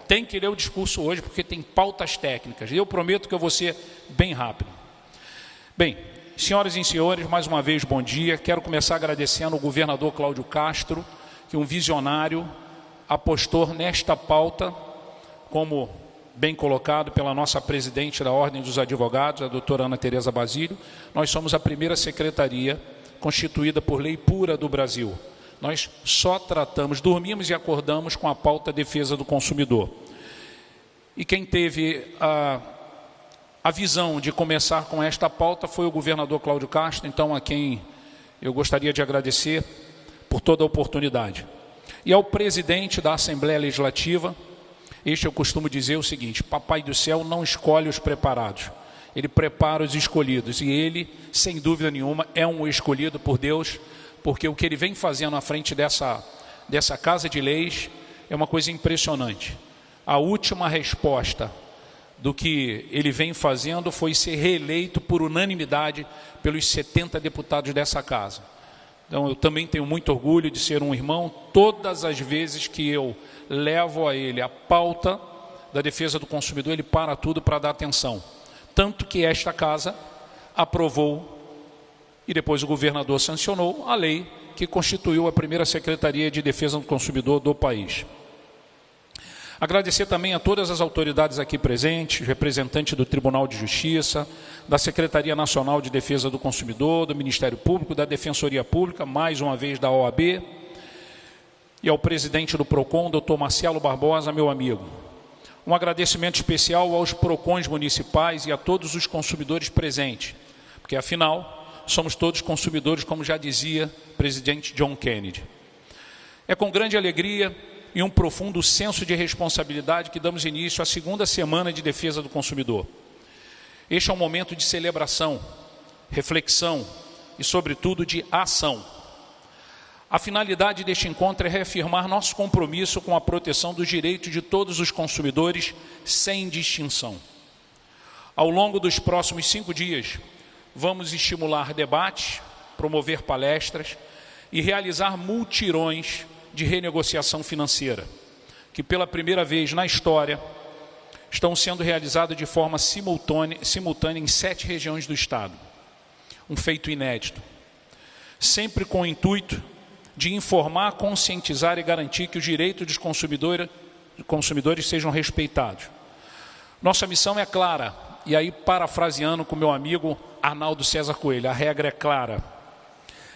tem que ler o discurso hoje, porque tem pautas técnicas. E eu prometo que eu vou ser bem rápido. Bem, senhoras e senhores, mais uma vez, bom dia. Quero começar agradecendo ao governador Cláudio Castro, que um visionário apostou nesta pauta, como bem colocado pela nossa presidente da Ordem dos Advogados, a doutora Ana Tereza Basílio. Nós somos a primeira secretaria constituída por lei pura do Brasil. Nós só tratamos, dormimos e acordamos com a pauta defesa do consumidor. E quem teve a visão de começar com esta pauta foi o governador Cláudio Castro, então a quem eu gostaria de agradecer por toda a oportunidade. E ao presidente da Assembleia Legislativa, eu costumo dizer o seguinte, Papai do Céu não escolhe os preparados, ele prepara os escolhidos, e ele, sem dúvida nenhuma, é um escolhido por Deus, porque o que ele vem fazendo à frente dessa Casa de Leis é uma coisa impressionante. A última resposta do que ele vem fazendo foi ser reeleito por unanimidade pelos 70 deputados dessa casa. Então, eu também tenho muito orgulho de ser um irmão. Todas as vezes que eu levo a ele a pauta da defesa do consumidor, ele para tudo para dar atenção. Tanto que esta casa aprovou e depois o governador sancionou a lei que constituiu a primeira Secretaria de Defesa do Consumidor do país. Agradecer também a todas as autoridades aqui presentes, representantes do Tribunal de Justiça, da Secretaria Nacional de Defesa do Consumidor, do Ministério Público, da Defensoria Pública, mais uma vez da OAB, e ao presidente do PROCON, Dr. Marcelo Barbosa, meu amigo. Um agradecimento especial aos PROCONs municipais e a todos os consumidores presentes, porque afinal somos todos consumidores, como já dizia o presidente John Kennedy. É com grande alegria e um profundo senso de responsabilidade que damos início à segunda semana de defesa do consumidor. Este é um momento de celebração, reflexão e, sobretudo, de ação. A finalidade deste encontro é reafirmar nosso compromisso com a proteção dos direitos de todos os consumidores, sem distinção. Ao longo dos próximos 5 dias, vamos estimular debates, promover palestras e realizar multirões de renegociação financeira, que pela primeira vez na história estão sendo realizados de forma simultânea em 7 regiões do Estado. Um feito inédito. Sempre com o intuito de informar, conscientizar e garantir que os direitos dos consumidores sejam respeitados. Nossa missão é clara, e aí parafraseando com meu amigo Arnaldo César Coelho, a regra é clara.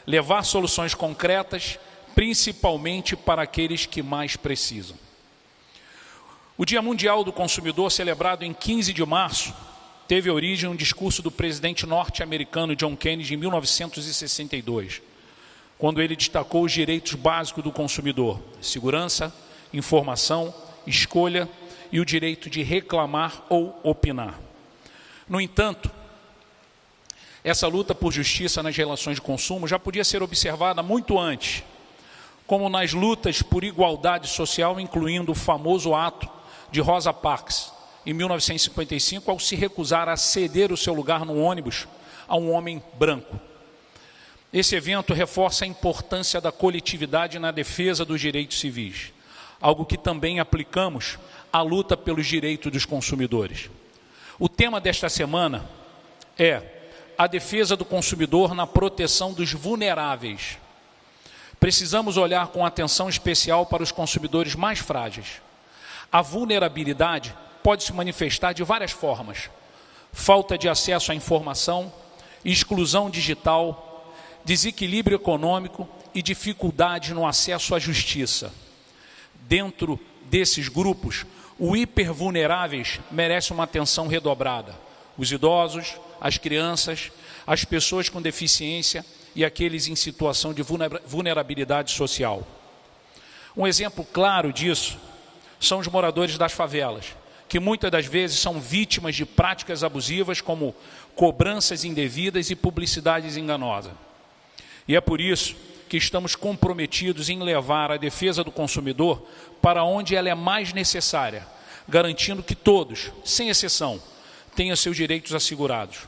Levar soluções concretas, principalmente para aqueles que mais precisam. O Dia Mundial do Consumidor, celebrado em 15 de março, teve origem em um discurso do presidente norte-americano John Kennedy em 1962, quando ele destacou os direitos básicos do consumidor: segurança, informação, escolha e o direito de reclamar ou opinar. No entanto, essa luta por justiça nas relações de consumo já podia ser observada muito antes, como nas lutas por igualdade social, incluindo o famoso ato de Rosa Parks, em 1955, ao se recusar a ceder o seu lugar no ônibus a um homem branco. Esse evento reforça a importância da coletividade na defesa dos direitos civis, algo que também aplicamos à luta pelos direitos dos consumidores. O tema desta semana é a defesa do consumidor na proteção dos vulneráveis. Precisamos olhar com atenção especial para os consumidores mais frágeis. A vulnerabilidade pode se manifestar de várias formas, falta de acesso à informação, exclusão digital, desequilíbrio econômico e dificuldade no acesso à justiça. Dentro desses grupos, os hipervulneráveis merecem uma atenção redobrada. Os idosos, as crianças, as pessoas com deficiência e aqueles em situação de vulnerabilidade social. Um exemplo claro disso são os moradores das favelas, que muitas das vezes são vítimas de práticas abusivas como cobranças indevidas e publicidades enganosas. E é por isso que estamos comprometidos em levar a defesa do consumidor para onde ela é mais necessária, garantindo que todos, sem exceção, tenham seus direitos assegurados.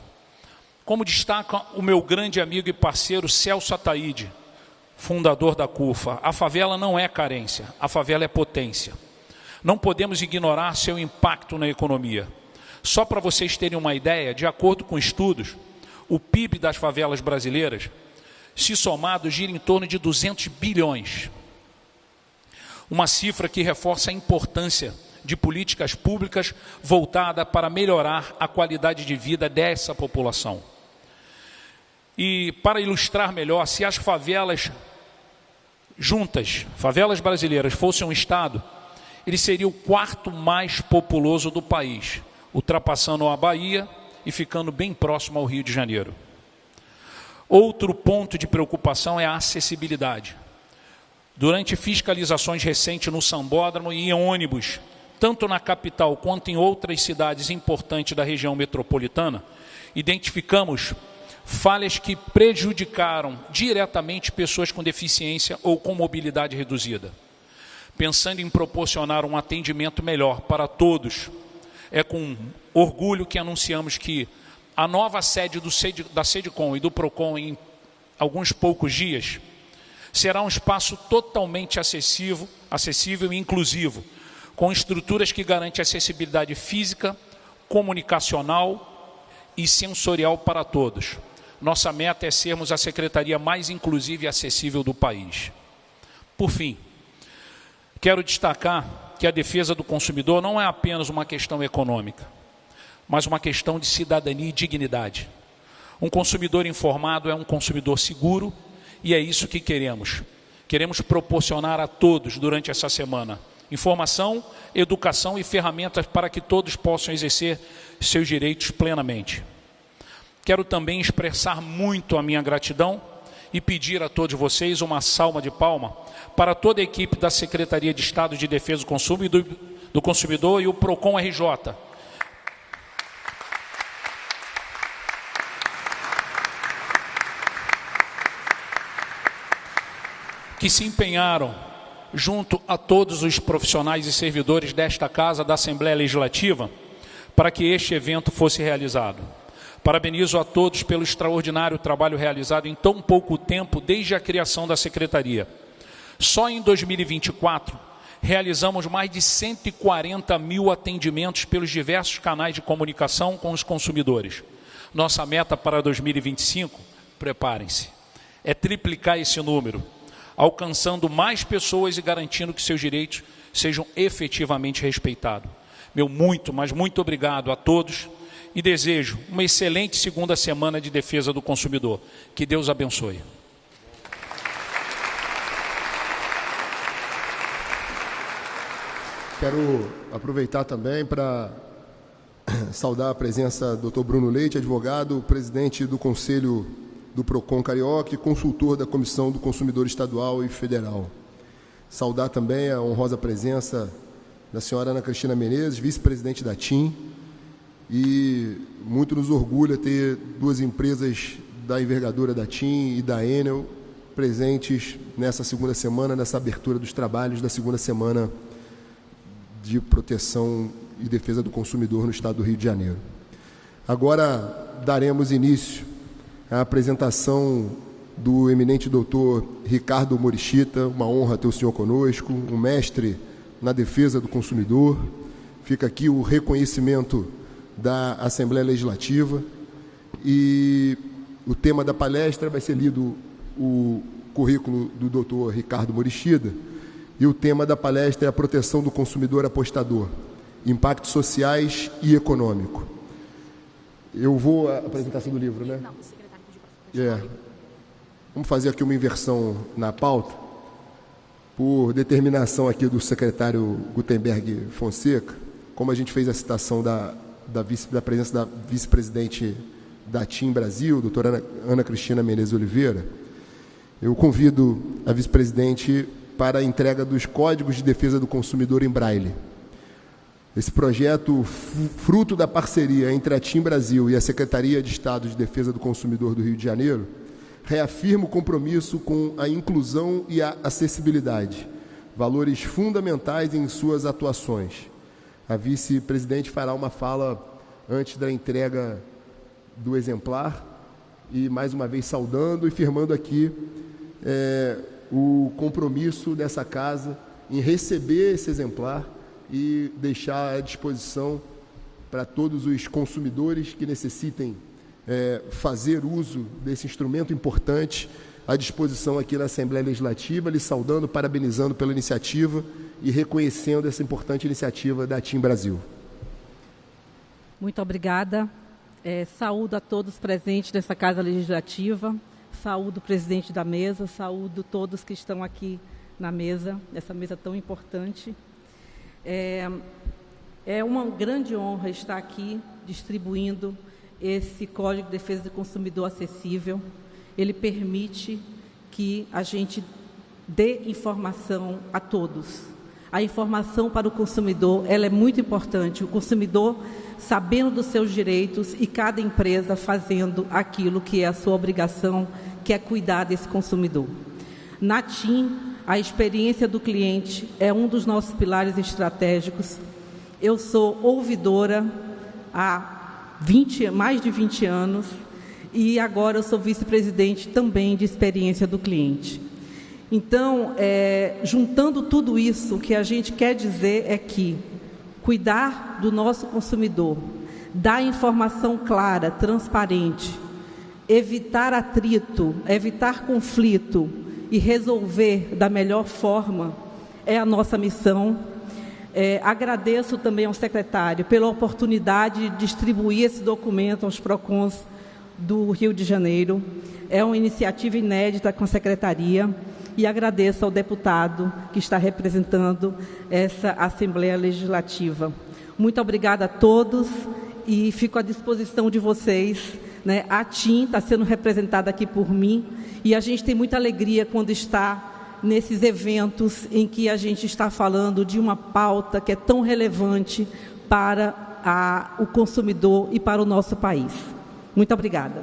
Como destaca o meu grande amigo e parceiro Celso Ataíde, fundador da CUFA, a favela não é carência, a favela é potência. Não podemos ignorar seu impacto na economia. Só para vocês terem uma ideia, de acordo com estudos, o PIB das favelas brasileiras, se somado, gira em torno de 200 bilhões. Uma cifra que reforça a importância de políticas públicas voltadas para melhorar a qualidade de vida dessa população. E para ilustrar melhor, se as favelas juntas, favelas brasileiras, fossem um estado, ele seria o quarto mais populoso do país, ultrapassando a Bahia e ficando bem próximo ao Rio de Janeiro. Outro ponto de preocupação é a acessibilidade. Durante fiscalizações recentes no Sambódromo e em ônibus, tanto na capital quanto em outras cidades importantes da região metropolitana, identificamos falhas que prejudicaram diretamente pessoas com deficiência ou com mobilidade reduzida. Pensando em proporcionar um atendimento melhor para todos, é com orgulho que anunciamos que a nova sede da SEDCOM e do PROCON, em alguns poucos dias, será um espaço totalmente acessível e inclusivo, com estruturas que garantem acessibilidade física, comunicacional e sensorial para todos. Nossa meta é sermos a secretaria mais inclusiva e acessível do país. Por fim, quero destacar que a defesa do consumidor não é apenas uma questão econômica, mas uma questão de cidadania e dignidade. Um consumidor informado é um consumidor seguro e é isso que queremos. Queremos proporcionar a todos durante essa semana informação, educação e ferramentas para que todos possam exercer seus direitos plenamente. Quero também expressar muito a minha gratidão e pedir a todos vocês uma salva de palmas para toda a equipe da Secretaria de Estado de Defesa do Consumidor e o PROCON RJ. Que se empenharam junto a todos os profissionais e servidores desta Casa, da Assembleia Legislativa, para que este evento fosse realizado. Parabenizo a todos pelo extraordinário trabalho realizado em tão pouco tempo desde a criação da Secretaria. Só em 2024, realizamos mais de 140 mil atendimentos pelos diversos canais de comunicação com os consumidores. Nossa meta para 2025, preparem-se, é triplicar esse número, alcançando mais pessoas e garantindo que seus direitos sejam efetivamente respeitados. Meu muito, mas muito obrigado a todos e desejo uma excelente segunda semana de defesa do consumidor. Que Deus abençoe. Quero aproveitar também para saudar a presença do Dr. Bruno Leite, advogado, presidente do Conselho do PROCON Carioca e consultor da Comissão do Consumidor Estadual e Federal. Saudar também a honrosa presença da senhora Ana Cristina Menezes, vice-presidente da TIM, e muito nos orgulha ter duas empresas da envergadura da TIM e da Enel presentes nessa segunda semana, nessa abertura dos trabalhos da segunda semana de proteção e defesa do consumidor no estado do Rio de Janeiro. Agora daremos início à apresentação do eminente doutor Ricardo Morishita. Uma honra ter o senhor conosco, um mestre na defesa do consumidor. Fica aqui o reconhecimento da Assembleia Legislativa e o tema da palestra vai ser lido o currículo do doutor Ricardo Morishita e o tema da palestra é a proteção do consumidor apostador, impactos sociais e econômico. Eu vou à apresentação do livro, né? Não, o secretário pediu para fechar o livro. Vamos fazer aqui uma inversão na pauta. Por determinação aqui do secretário Gutenberg Fonseca, como a gente fez a citação da presença da vice-presidente da TIM Brasil, doutora Ana Cristina Menezes Oliveira, eu convido a vice-presidente para a entrega dos Códigos de Defesa do Consumidor em Braille. Esse projeto, fruto da parceria entre a TIM Brasil e a Secretaria de Estado de Defesa do Consumidor do Rio de Janeiro, reafirma o compromisso com a inclusão e a acessibilidade, valores fundamentais em suas atuações. A vice-presidente fará uma fala antes da entrega do exemplar e, mais uma vez, saudando e firmando aqui o compromisso dessa casa em receber esse exemplar e deixar à disposição para todos os consumidores que necessitem fazer uso desse instrumento importante, à disposição aqui na Assembleia Legislativa, lhe saudando, parabenizando pela iniciativa e reconhecendo essa importante iniciativa da TIM Brasil. Muito obrigada. Saúdo a todos presentes nessa Casa Legislativa, saúdo o presidente da mesa, saúdo todos que estão aqui na mesa, essa mesa tão importante. É uma grande honra estar aqui distribuindo esse Código de Defesa do Consumidor acessível. Ele permite que a gente dê informação a todos. A informação para o consumidor, ela é muito importante. O consumidor sabendo dos seus direitos e cada empresa fazendo aquilo que é a sua obrigação, que é cuidar desse consumidor. Na TIM, a experiência do cliente é um dos nossos pilares estratégicos. Eu sou ouvidora há mais de 20 anos e agora eu sou vice-presidente também de experiência do cliente. Então, juntando tudo isso, o que a gente quer dizer é que cuidar do nosso consumidor, dar informação clara, transparente, evitar atrito, evitar conflito e resolver da melhor forma é a nossa missão. Agradeço também ao secretário pela oportunidade de distribuir esse documento aos PROCONs do Rio de Janeiro. É uma iniciativa inédita com a secretaria e agradeço ao deputado que está representando essa Assembleia Legislativa. Muito obrigada a todos e fico à disposição de vocês. A TIM está sendo representada aqui por mim e a gente tem muita alegria quando está nesses eventos em que a gente está falando de uma pauta que é tão relevante para o consumidor e para o nosso país. Muito obrigada.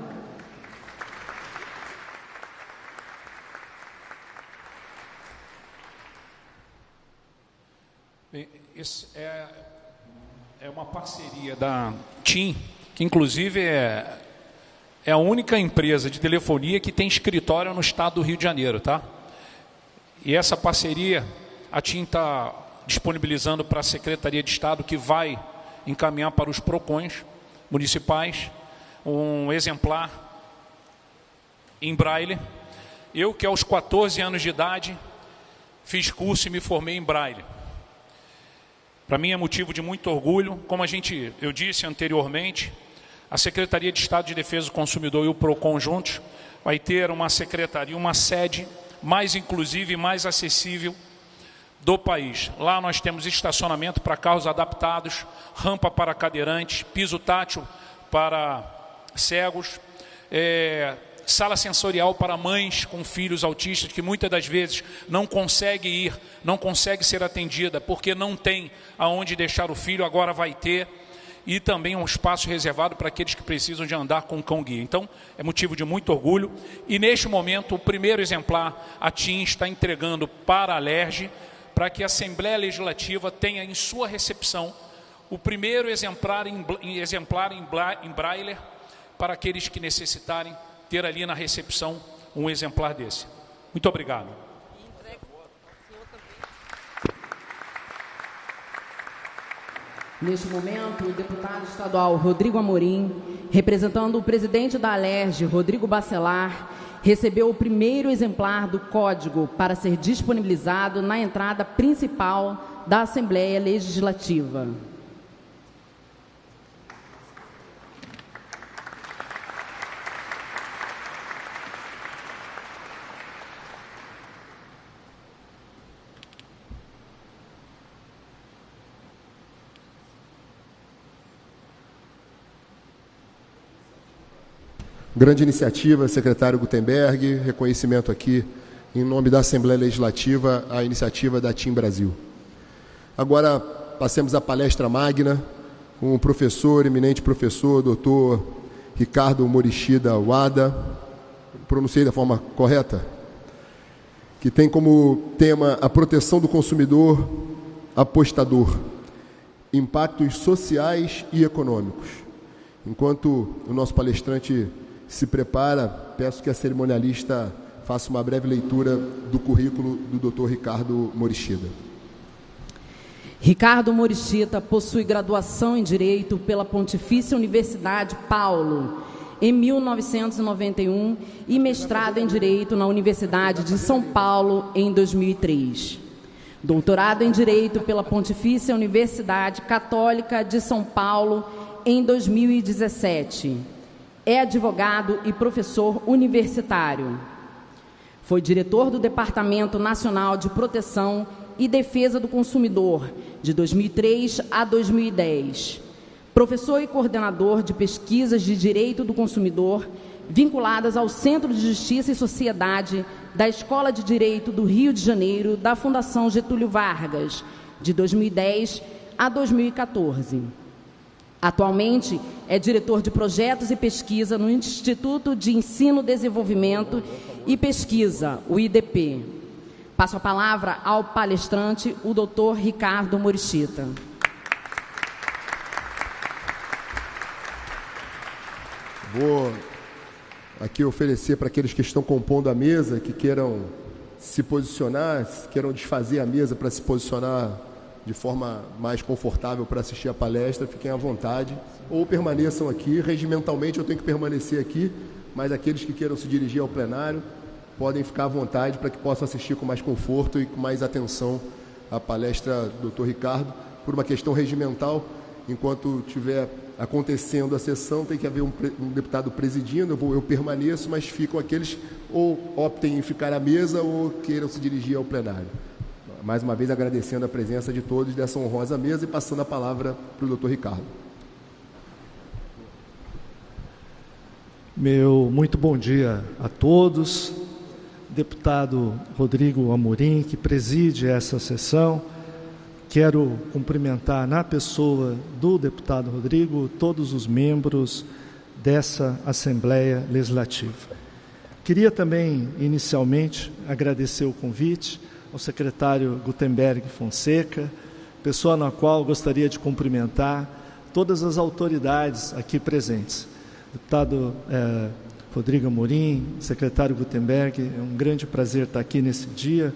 Bem, esse é uma parceria da TIM, que inclusive é a única empresa de telefonia que tem escritório no estado do Rio de Janeiro, tá? E essa parceria, a TIM está disponibilizando para a Secretaria de Estado, que vai encaminhar para os PROCONs municipais um exemplar em Braille. Eu, que aos 14 anos de idade, fiz curso e me formei em Braille. Para mim é motivo de muito orgulho. Como eu disse anteriormente, a Secretaria de Estado de Defesa do Consumidor e o PROCON juntos vai ter uma secretaria, uma sede mais inclusiva e mais acessível do país. Lá nós temos estacionamento para carros adaptados, rampa para cadeirantes, piso tátil para cegos, sala sensorial para mães com filhos autistas que muitas das vezes não consegue ser atendida porque não tem aonde deixar o filho, agora vai ter. E também um espaço reservado para aqueles que precisam de andar com cão-guia. Então, é motivo de muito orgulho. E, neste momento, o primeiro exemplar a TIM está entregando para a LERJ, para que a Assembleia Legislativa tenha em sua recepção o primeiro exemplar em Braille, para aqueles que necessitarem ter ali na recepção um exemplar desse. Muito obrigado. Neste momento, o deputado estadual Rodrigo Amorim, representando o presidente da LERJ, Rodrigo Bacelar, recebeu o primeiro exemplar do código para ser disponibilizado na entrada principal da Assembleia Legislativa. Grande iniciativa, secretário Gutenberg, reconhecimento aqui, em nome da Assembleia Legislativa, à iniciativa da TIM Brasil. Agora, passemos à palestra magna, com o professor, eminente professor, doutor Ricardo Morishida Wada, pronunciei da forma correta? Que tem como tema a proteção do consumidor apostador, impactos sociais e econômicos. Enquanto o nosso palestrante se prepara, peço que a cerimonialista faça uma breve leitura do currículo do Dr. Ricardo Morishida. Ricardo Morishida possui graduação em Direito pela Pontifícia Universidade Paulo, em 1991, e mestrado em Direito na Universidade de São Paulo, em 2003. Doutorado em Direito pela Pontifícia Universidade Católica de São Paulo, em 2017. É advogado e professor universitário. Foi diretor do Departamento Nacional de Proteção e Defesa do Consumidor, de 2003 a 2010. Professor e coordenador de pesquisas de Direito do Consumidor, vinculadas ao Centro de Justiça e Sociedade da Escola de Direito do Rio de Janeiro, da Fundação Getúlio Vargas, de 2010 a 2014. Atualmente, é diretor de Projetos e Pesquisa no Instituto de Ensino, Desenvolvimento e Pesquisa, o IDP. Passo a palavra ao palestrante, o doutor Ricardo Morishida. Vou aqui oferecer para aqueles que estão compondo a mesa, que queiram se posicionar, queiram desfazer a mesa para se posicionar de forma mais confortável para assistir a palestra, fiquem à vontade, ou permaneçam aqui. Regimentalmente eu tenho que permanecer aqui, mas aqueles que queiram se dirigir ao plenário podem ficar à vontade para que possam assistir com mais conforto e com mais atenção a palestra do Dr. Ricardo. Por uma questão regimental, enquanto estiver acontecendo a sessão, tem que haver um deputado presidindo, eu permaneço, mas ficam aqueles ou optem em ficar à mesa ou queiram se dirigir ao plenário. Mais uma vez agradecendo a presença de todos dessa honrosa mesa e passando a palavra para o Dr. Ricardo. Meu muito bom dia a todos. Deputado Rodrigo Amorim, que preside essa sessão. Quero cumprimentar na pessoa do deputado Rodrigo todos os membros dessa Assembleia Legislativa. Queria também, inicialmente, agradecer o convite ao secretário Gutenberg Fonseca, pessoa na qual gostaria de cumprimentar todas as autoridades aqui presentes. Deputado Rodrigo Amorim, secretário Gutenberg, é um grande prazer estar aqui nesse dia.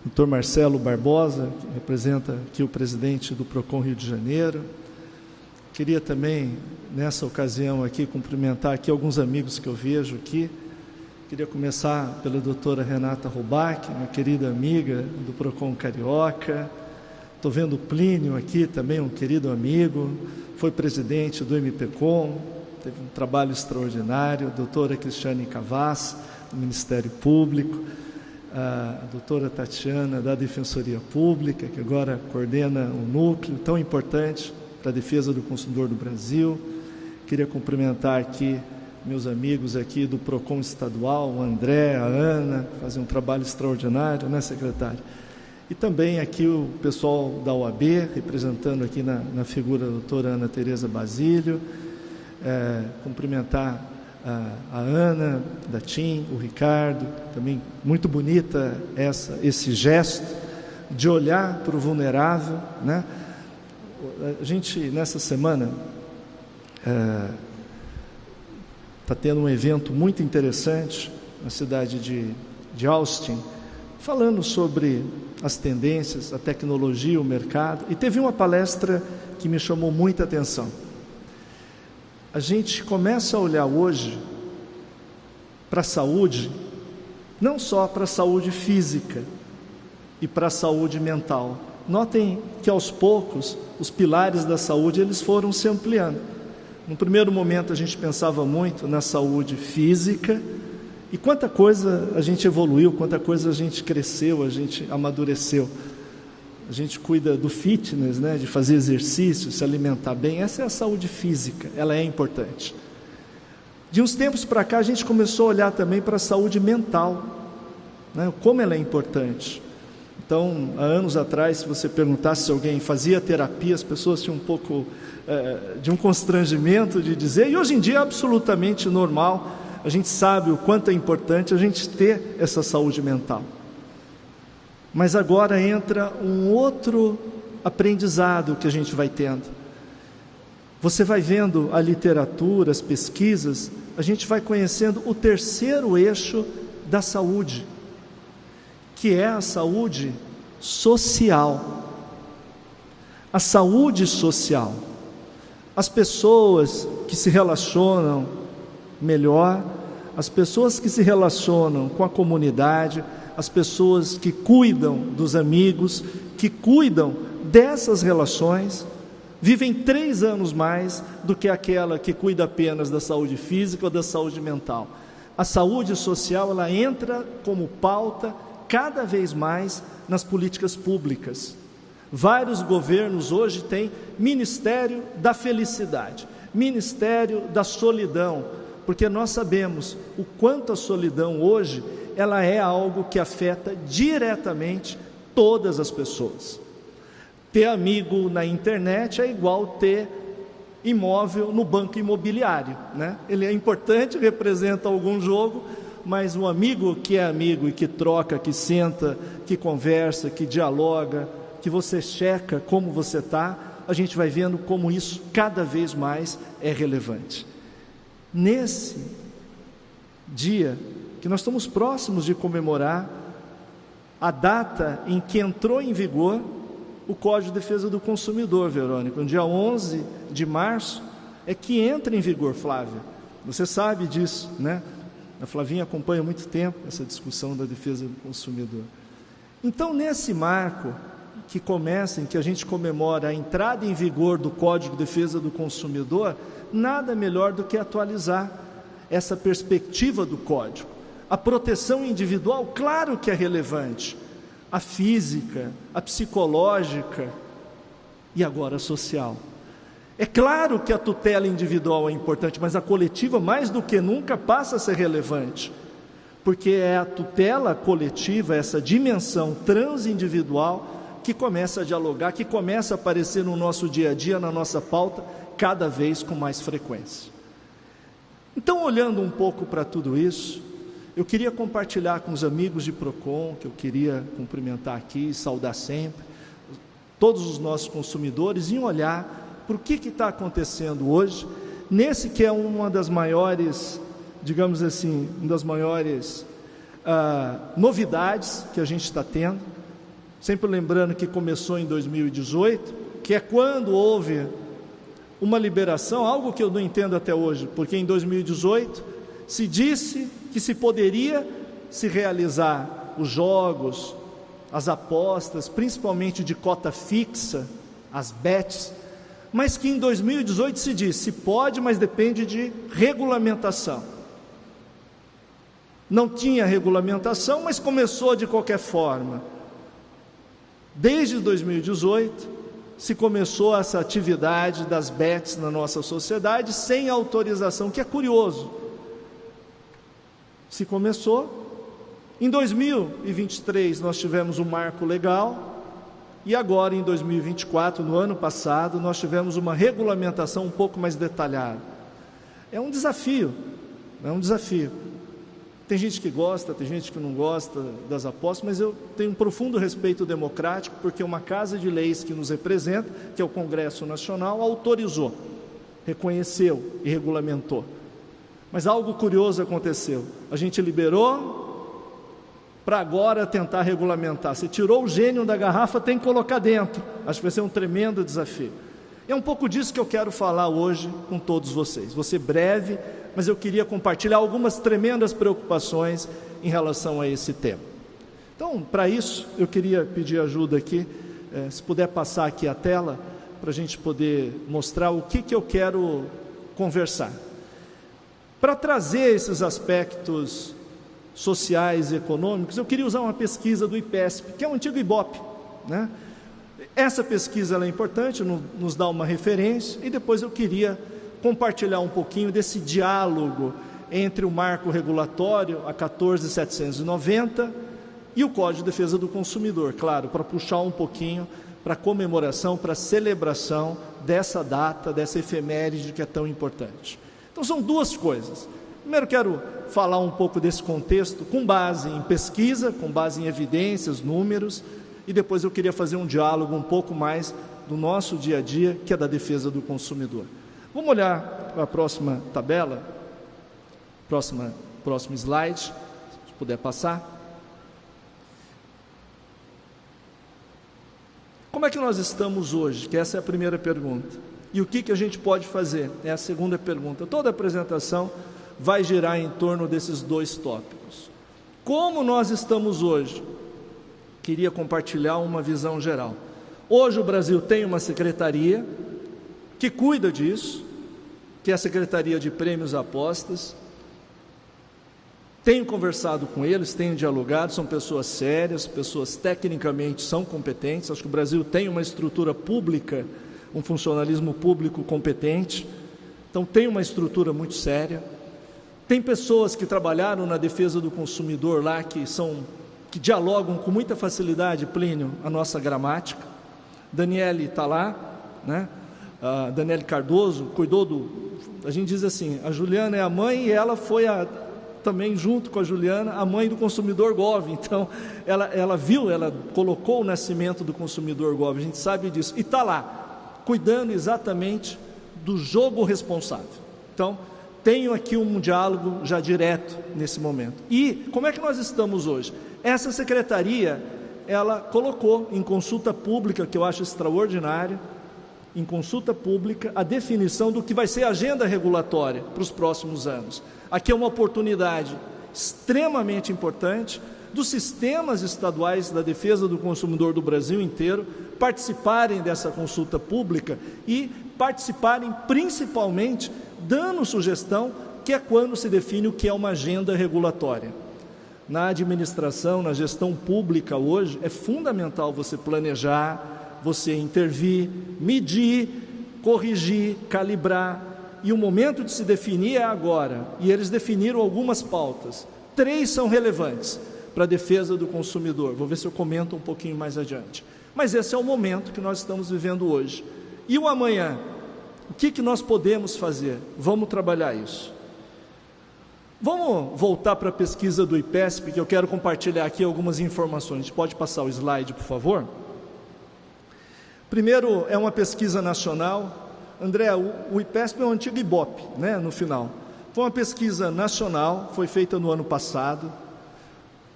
Dr. Marcelo Barbosa, que representa aqui o presidente do PROCON Rio de Janeiro. Queria também, nessa ocasião aqui, cumprimentar aqui alguns amigos que eu vejo aqui. Queria começar pela doutora Renata Rubach, minha querida amiga do PROCON Carioca. Estou vendo o Plínio aqui também, um querido amigo, foi presidente do MPCOM, teve um trabalho extraordinário. A doutora Cristiane Cavaz, do Ministério Público. A doutora Tatiana, da Defensoria Pública, que agora coordena um núcleo tão importante para a defesa do consumidor do Brasil. Queria cumprimentar aqui meus amigos aqui do PROCON estadual, o André, a Ana, que fazem um trabalho extraordinário, né, secretário? E também aqui o pessoal da OAB, representando aqui na figura da doutora Ana Tereza Basílio. Cumprimentar a Ana, da TIM, o Ricardo, também muito bonita esse gesto de olhar para o vulnerável, né? A gente, nessa semana, está tendo um evento muito interessante na cidade de Austin, falando sobre as tendências, a tecnologia, o mercado, e teve uma palestra que me chamou muita atenção. A gente começa a olhar hoje para a saúde, não só para a saúde física e para a saúde mental. Notem que aos poucos os pilares da saúde eles foram se ampliando. No primeiro momento a gente pensava muito na saúde física, e quanta coisa a gente evoluiu, quanta coisa a gente cresceu, a gente amadureceu. A gente cuida do fitness, né, de fazer exercício, se alimentar bem. Essa é a saúde física, ela é importante. De uns tempos para cá, a gente começou a olhar também para a saúde mental, né? Como ela é importante. Então, há anos atrás, se você perguntasse se alguém fazia terapia, as pessoas tinham um pouco de um constrangimento de dizer, e hoje em dia é absolutamente normal. A gente sabe o quanto é importante a gente ter essa saúde mental. Mas agora entra um outro aprendizado que a gente vai tendo. Você vai vendo a literatura, as pesquisas, a gente vai conhecendo o terceiro eixo da saúde, que é a saúde social. A saúde social. As pessoas que se relacionam melhor, as pessoas que se relacionam com a comunidade, as pessoas que cuidam dos amigos, que cuidam dessas relações, vivem 3 anos mais do que aquela que cuida apenas da saúde física ou da saúde mental. A saúde social, ela entra como pauta cada vez mais nas políticas públicas. Vários governos hoje têm Ministério da Felicidade, Ministério da Solidão, porque nós sabemos o quanto a solidão hoje, ela é algo que afeta diretamente todas as pessoas. Ter amigo na internet é igual ter imóvel no banco imobiliário, né? Ele é importante, representa algum jogo, mas um amigo que é amigo e que troca, que senta, que conversa, que dialoga, que você checa como você está, a gente vai vendo como isso cada vez mais é relevante. Nesse dia que nós estamos próximos de comemorar a data em que entrou em vigor o Código de Defesa do Consumidor, Verônica, no dia 11 de março é que entra em vigor, Flávia. Você sabe disso, né? A Flavinha acompanha há muito tempo essa discussão da defesa do consumidor. Então, nesse marco que começa, em que a gente comemora a entrada em vigor do Código de Defesa do Consumidor, nada melhor do que atualizar essa perspectiva do Código. A proteção individual, claro que é relevante, a física, a psicológica e agora a social. É claro que a tutela individual é importante, mas a coletiva, mais do que nunca, passa a ser relevante, porque é a tutela coletiva, essa dimensão transindividual, que começa a dialogar, que começa a aparecer no nosso dia a dia, na nossa pauta, cada vez com mais frequência. Então, olhando um pouco para tudo isso, eu queria compartilhar com os amigos de Procon, que eu queria cumprimentar aqui, saudar sempre, todos os nossos consumidores, em olhar para o que está acontecendo hoje, nesse que é uma das maiores, digamos assim, uma das maiores novidades que a gente está tendo, sempre lembrando que começou em 2018, que é quando houve uma liberação, algo que eu não entendo até hoje, porque em 2018 se disse que se poderia se realizar os jogos, as apostas, principalmente de cota fixa, as bets, mas que em 2018 se disse, se pode, mas depende de regulamentação. Não tinha regulamentação, mas começou de qualquer forma. Desde 2018, se começou essa atividade das bets na nossa sociedade sem autorização, que é curioso. Se começou, em 2023 nós tivemos um marco legal, e agora em 2024, no ano passado, nós tivemos uma regulamentação um pouco mais detalhada. É um desafio, Tem gente que gosta, tem gente que não gosta das apostas, mas eu tenho um profundo respeito democrático, porque uma casa de leis que nos representa, que é o Congresso Nacional, autorizou, reconheceu e regulamentou. Mas algo curioso aconteceu, a gente liberou para agora tentar regulamentar. Se tirou o gênio da garrafa, tem que colocar dentro. Acho que vai ser um tremendo desafio. É um pouco disso que eu quero falar hoje com todos vocês. Vou ser breve, mas eu queria compartilhar algumas tremendas preocupações em relação a esse tema. Então, para isso, eu queria pedir ajuda aqui, se puder passar aqui a tela, para a gente poder mostrar o que eu quero conversar. Para trazer esses aspectos sociais e econômicos, eu queria usar uma pesquisa do IPESP, que é o antigo IBOP, né? Essa pesquisa ela é importante, nos dá uma referência, e depois eu queria compartilhar um pouquinho desse diálogo entre o marco regulatório, a 14.790, e o Código de Defesa do Consumidor, claro, para puxar um pouquinho para a comemoração, para a celebração dessa data, dessa efeméride que é tão importante. Então são duas coisas. Primeiro quero falar um pouco desse contexto com base em pesquisa, com base em evidências, números, e depois eu queria fazer um diálogo um pouco mais do nosso dia a dia, que é da defesa do consumidor. Vamos olhar para a próxima tabela, próximo slide, se puder passar. Como é que nós estamos hoje? Que essa é a primeira pergunta. E o que a gente pode fazer? É a segunda pergunta. Toda a apresentação vai girar em torno desses dois tópicos. Como nós estamos hoje? Queria compartilhar uma visão geral. Hoje o Brasil tem uma secretaria que cuida disso, que é a Secretaria de Prêmios e Apostas. Tenho conversado com eles, tenho dialogado, são pessoas sérias, pessoas tecnicamente são competentes. Acho que o Brasil tem uma estrutura pública, um funcionalismo público competente, então tem uma estrutura muito séria. Tem pessoas que trabalharam na defesa do consumidor lá, que dialogam com muita facilidade, Plínio, a nossa gramática. Daniele está lá, né? Daniele Cardoso cuidou a gente diz assim, a Juliana é a mãe e ela foi também junto com a Juliana, a mãe do consumidor Gov. Então, ela colocou o nascimento do consumidor Gov, a gente sabe disso, e está lá, cuidando exatamente do jogo responsável. Então, tenho aqui um diálogo já direto nesse momento. E como é que nós estamos hoje? Essa secretaria, ela colocou em consulta pública, que eu acho extraordinário, em consulta pública, a definição do que vai ser a agenda regulatória para os próximos anos. Aqui é uma oportunidade extremamente importante dos sistemas estaduais da defesa do consumidor do Brasil inteiro participarem dessa consulta pública e participarem principalmente dando sugestão, que é quando se define o que é uma agenda regulatória. Na administração, na gestão pública hoje, é fundamental você planejar, você intervir, medir, corrigir, calibrar, e o momento de se definir é agora, e eles definiram algumas pautas. 3 são relevantes para a defesa do consumidor, vou ver se eu comento um pouquinho mais adiante. Mas esse é o momento que nós estamos vivendo hoje. E o amanhã? O que nós podemos fazer? Vamos trabalhar isso. Vamos voltar para a pesquisa do IPESP, que eu quero compartilhar aqui algumas informações. A gente pode passar o slide, por favor? Primeiro, é uma pesquisa nacional. André, o IPESP é o antigo IBOP, né, no final. Foi uma pesquisa nacional, foi feita no ano passado.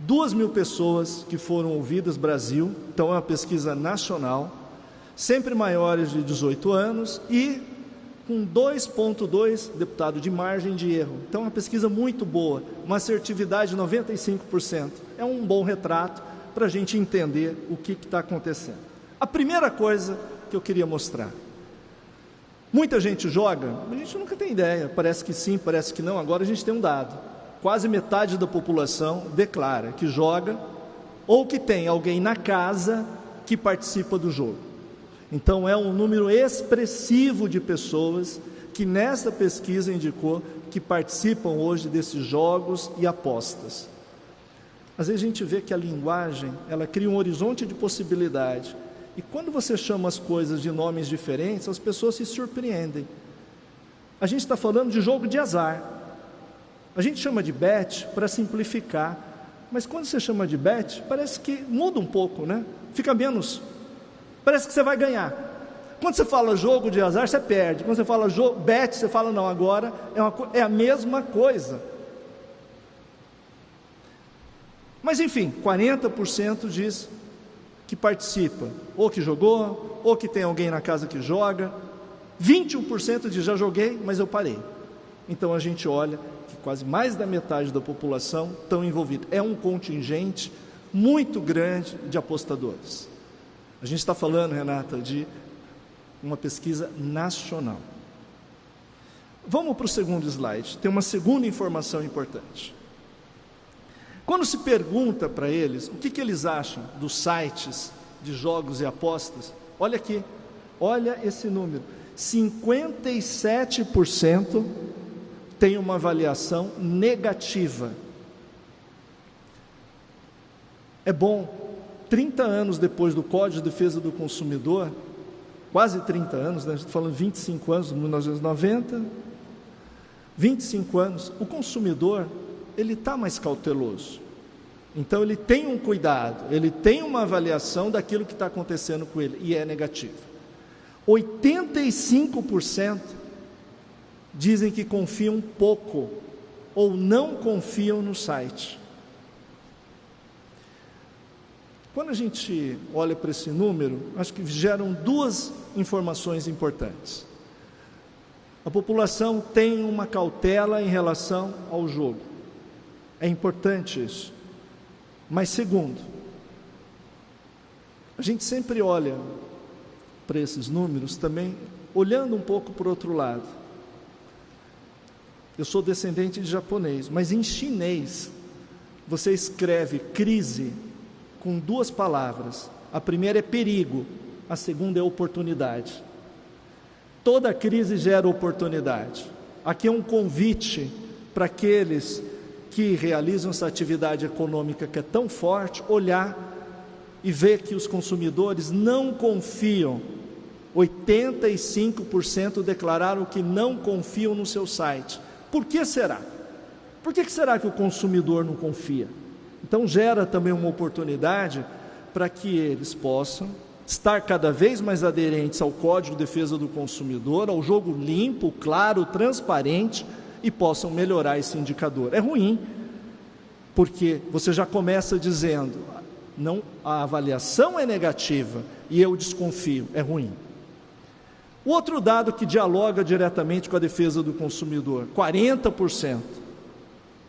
2.000 pessoas que foram ouvidas, Brasil. Então, é uma pesquisa nacional, sempre maiores de 18 anos e com 2,2, deputado, de margem de erro. Então, é uma pesquisa muito boa, uma assertividade de 95%. É um bom retrato para a gente entender o que está acontecendo. A primeira coisa que eu queria mostrar. Muita gente joga? A gente nunca tem ideia, parece que sim, parece que não. Agora a gente tem um dado. Quase metade da população declara que joga ou que tem alguém na casa que participa do jogo. Então é um número expressivo de pessoas que nessa pesquisa indicou que participam hoje desses jogos e apostas. Às vezes a gente vê que a linguagem, ela cria um horizonte de possibilidade. E quando você chama as coisas de nomes diferentes, as pessoas se surpreendem. A gente está falando de jogo de azar. A gente chama de bet para simplificar. Mas quando você chama de bet, parece que muda um pouco, né? Fica menos. Parece que você vai ganhar. Quando você fala jogo de azar, você perde. Quando você fala bet, você fala não, agora é a mesma coisa. Mas enfim, 40% diz que participa, ou que jogou, ou que tem alguém na casa que joga. 21% diz já joguei, mas eu parei. Então a gente olha que quase mais da metade da população estão envolvida. É um contingente muito grande de apostadores. A gente está falando, Renata, de uma pesquisa nacional. Vamos para o segundo slide. Tem uma segunda informação importante. Quando se pergunta para eles o que eles acham dos sites de jogos e apostas, olha aqui, olha esse número. 57% tem uma avaliação negativa. É bom, 30 anos depois do Código de Defesa do Consumidor, quase 30 anos, né? Estou falando 25 anos, 1990, 25 anos, o consumidor, ele está mais cauteloso. Então, ele tem um cuidado, ele tem uma avaliação daquilo que está acontecendo com ele, e é negativo. 85% dizem que confiam pouco, ou não confiam no site. Quando a gente olha para esse número, acho que geram duas informações importantes. A população tem uma cautela em relação ao jogo. É importante isso. Mas segundo, a gente sempre olha para esses números também, olhando um pouco para o outro lado. Eu sou descendente de japonês, mas em chinês, você escreve crise com duas palavras. A primeira é perigo, a segunda é oportunidade. Toda crise gera oportunidade. Aqui é um convite para aqueles que realizam essa atividade econômica que é tão forte, olhar e ver que os consumidores não confiam. 85% declararam que não confiam no seu site. Por que será? Por que será que o consumidor não confia? Então gera também uma oportunidade para que eles possam estar cada vez mais aderentes ao Código de Defesa do Consumidor, ao jogo limpo, claro, transparente, e possam melhorar esse indicador. É ruim, porque você já começa dizendo, não, a avaliação é negativa e eu desconfio, é ruim. O outro dado que dialoga diretamente com a defesa do consumidor, 40%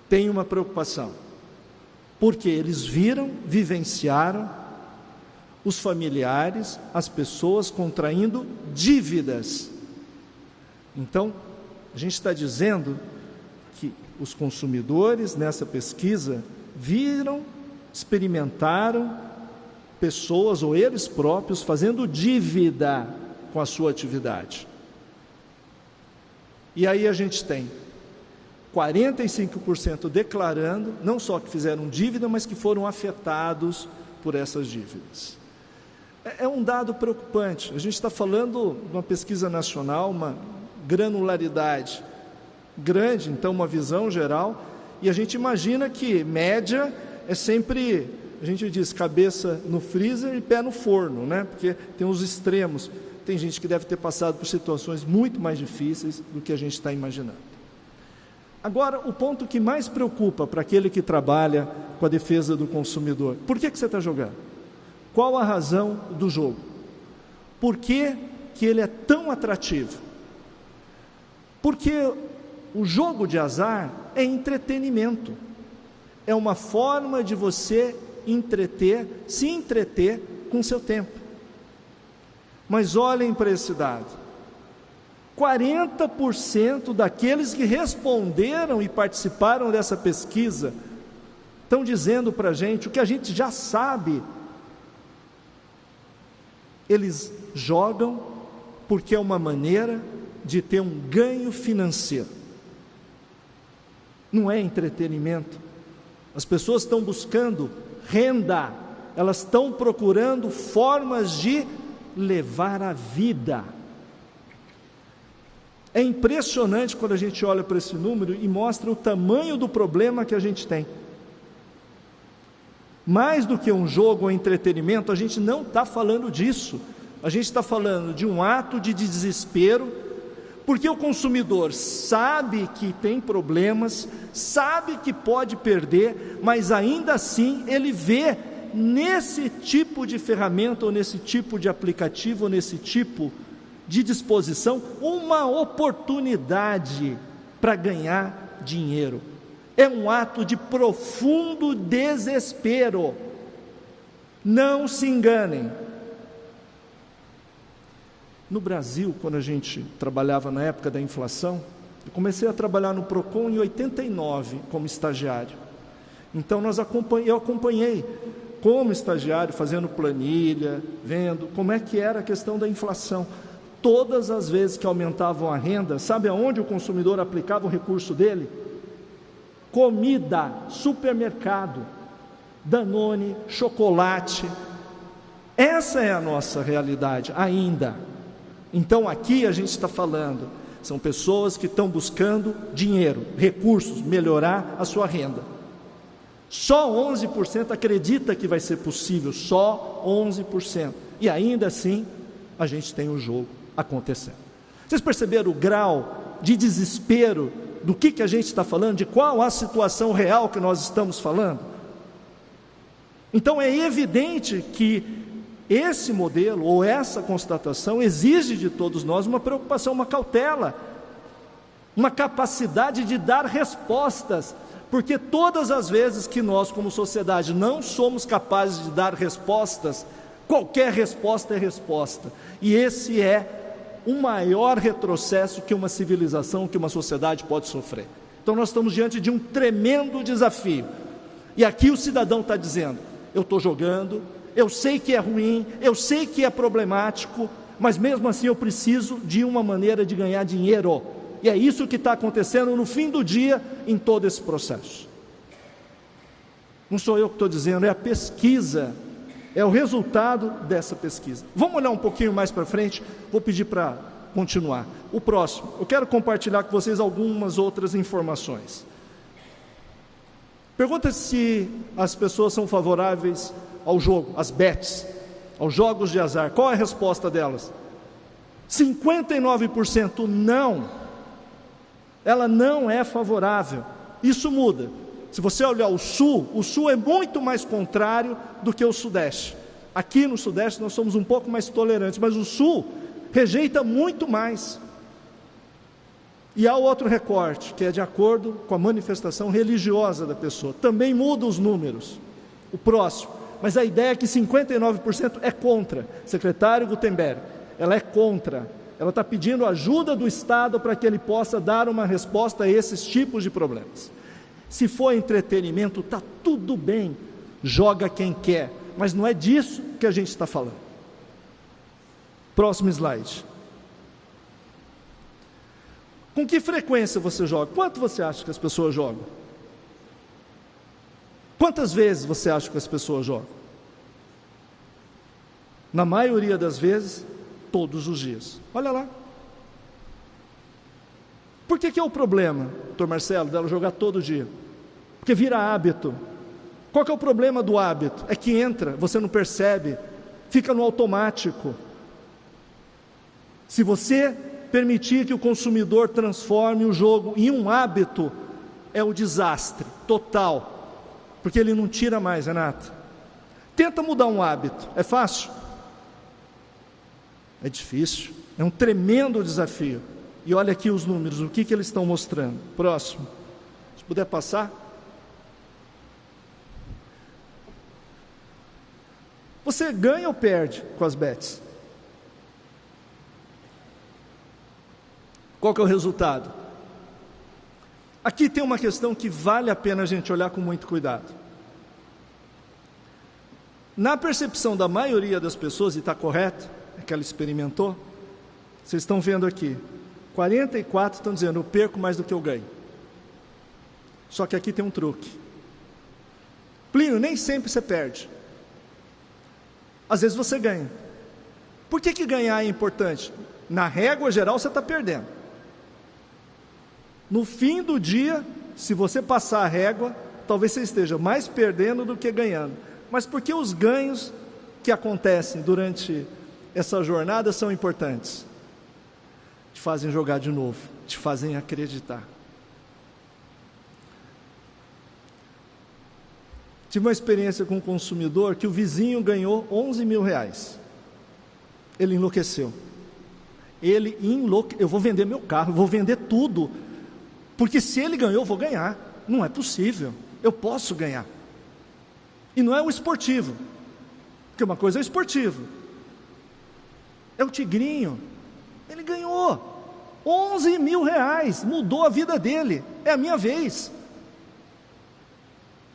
tem uma preocupação, porque eles viram, vivenciaram os familiares, as pessoas contraindo dívidas. Então, a gente está dizendo que os consumidores, nessa pesquisa, viram, experimentaram pessoas ou eles próprios fazendo dívida com a sua atividade. E aí a gente tem 45% declarando, não só que fizeram dívida, mas que foram afetados por essas dívidas. É um dado preocupante. A gente está falando de uma pesquisa nacional, uma granularidade grande, então uma visão geral, e a gente imagina que média é sempre, a gente diz, cabeça no freezer e pé no forno, né? Porque tem os extremos. Tem gente que deve ter passado por situações muito mais difíceis do que a gente está imaginando. Agora, o ponto que mais preocupa para aquele que trabalha com a defesa do consumidor: por que você está jogando? Qual a razão do jogo? Por que ele é tão atrativo? Porque o jogo de azar é entretenimento, é uma forma de você se entreter com o seu tempo. Mas olhem para esse dado, 40% daqueles que responderam e participaram dessa pesquisa estão dizendo para a gente o que a gente já sabe. Eles jogam porque é uma maneira de ter um ganho financeiro. Não é entretenimento. As pessoas estão buscando renda, elas estão procurando formas de levar a vida. É impressionante quando a gente olha para esse número e mostra o tamanho do problema que a gente tem. Mais do que um jogo ou entretenimento, a gente não está falando disso. A gente está falando de um ato de desespero, porque o consumidor sabe que tem problemas, sabe que pode perder, mas ainda assim ele vê nesse tipo de ferramenta, ou nesse tipo de aplicativo, ou nesse tipo de disposição, uma oportunidade para ganhar dinheiro. É um ato de profundo desespero. Não se enganem. No Brasil, quando a gente trabalhava na época da inflação, eu comecei a trabalhar no PROCON em 89 como estagiário. Então eu acompanhei como estagiário, fazendo planilha, vendo como é que era a questão da inflação. Todas as vezes que aumentavam a renda, sabe aonde o consumidor aplicava o recurso dele? Comida, supermercado, Danone, chocolate. Essa é a nossa realidade ainda. Então aqui a gente está falando, são pessoas que estão buscando dinheiro, recursos, melhorar a sua renda. Só 11% acredita que vai ser possível, só 11%. E ainda assim, a gente tem o jogo acontecendo. Vocês perceberam o grau de desespero do que a gente está falando, de qual a situação real que nós estamos falando? Então é evidente que esse modelo, ou essa constatação, exige de todos nós uma preocupação, uma cautela, uma capacidade de dar respostas, porque todas as vezes que nós, como sociedade, não somos capazes de dar respostas, qualquer resposta é resposta, e esse é o maior retrocesso que uma civilização, que uma sociedade pode sofrer. Então nós estamos diante de um tremendo desafio, e aqui o cidadão está dizendo: eu estou jogando, eu sei que é ruim, eu sei que é problemático, mas mesmo assim eu preciso de uma maneira de ganhar dinheiro, e é isso que está acontecendo no fim do dia em todo esse processo. Não sou eu que estou dizendo, é a pesquisa, é o resultado dessa pesquisa. Vamos olhar um pouquinho mais para frente, vou pedir para continuar. O próximo, eu quero compartilhar com vocês algumas outras informações. Pergunta se as pessoas são favoráveis ao jogo, às bets, aos jogos de azar. Qual é a resposta delas? 59% não. Ela não é favorável. Isso muda. Se você olhar o Sul é muito mais contrário do que o Sudeste. Aqui no Sudeste nós somos um pouco mais tolerantes, mas o Sul rejeita muito mais. E há outro recorte, que é de acordo com a manifestação religiosa da pessoa. Também muda os números. O próximo. Mas a ideia é que 59% é contra. Secretário Gutenberg, ela é contra. Ela está pedindo ajuda do Estado para que ele possa dar uma resposta a esses tipos de problemas. Se for entretenimento, está tudo bem, joga quem quer, mas não é disso que a gente está falando. Próximo slide. Com que frequência você joga? Quanto você acha que as pessoas jogam? Quantas vezes você acha que as pessoas jogam? Na maioria das vezes, todos os dias. Olha lá. Por que é o problema, doutor Marcelo, dela jogar todo dia? Porque vira hábito. Qual que é o problema do hábito? É que entra, você não percebe, fica no automático. Se você permitir que o consumidor transforme o jogo em um hábito, é o desastre total, porque ele não tira mais, Renata. Tenta mudar um hábito, é fácil? É difícil, é um tremendo desafio. E olha aqui os números, o que eles estão mostrando. Próximo, se puder passar. Você ganha ou perde com as bets? Qual que é o resultado? Aqui tem uma questão que vale a pena a gente olhar com muito cuidado. Na percepção da maioria das pessoas, e está correto, é que ela experimentou, vocês estão vendo aqui, 44 estão dizendo, eu perco mais do que eu ganho. Só que aqui tem um truque. Plínio, nem sempre você perde. Às vezes você ganha. Por que ganhar é importante? Na régua geral você está perdendo. No fim do dia, se você passar a régua, talvez você esteja mais perdendo do que ganhando. Mas por que os ganhos que acontecem durante essa jornada são importantes? Te fazem jogar de novo, te fazem acreditar. Tive uma experiência com um consumidor que o vizinho ganhou 11 mil reais. Ele enlouqueceu. Eu vou vender meu carro, eu vou vender tudo, porque se ele ganhou, eu vou ganhar. Não é possível, eu posso ganhar. E não é o esportivo, porque uma coisa é o esportivo, é o tigrinho. Ele ganhou 11 mil reais, mudou a vida dele, é a minha vez.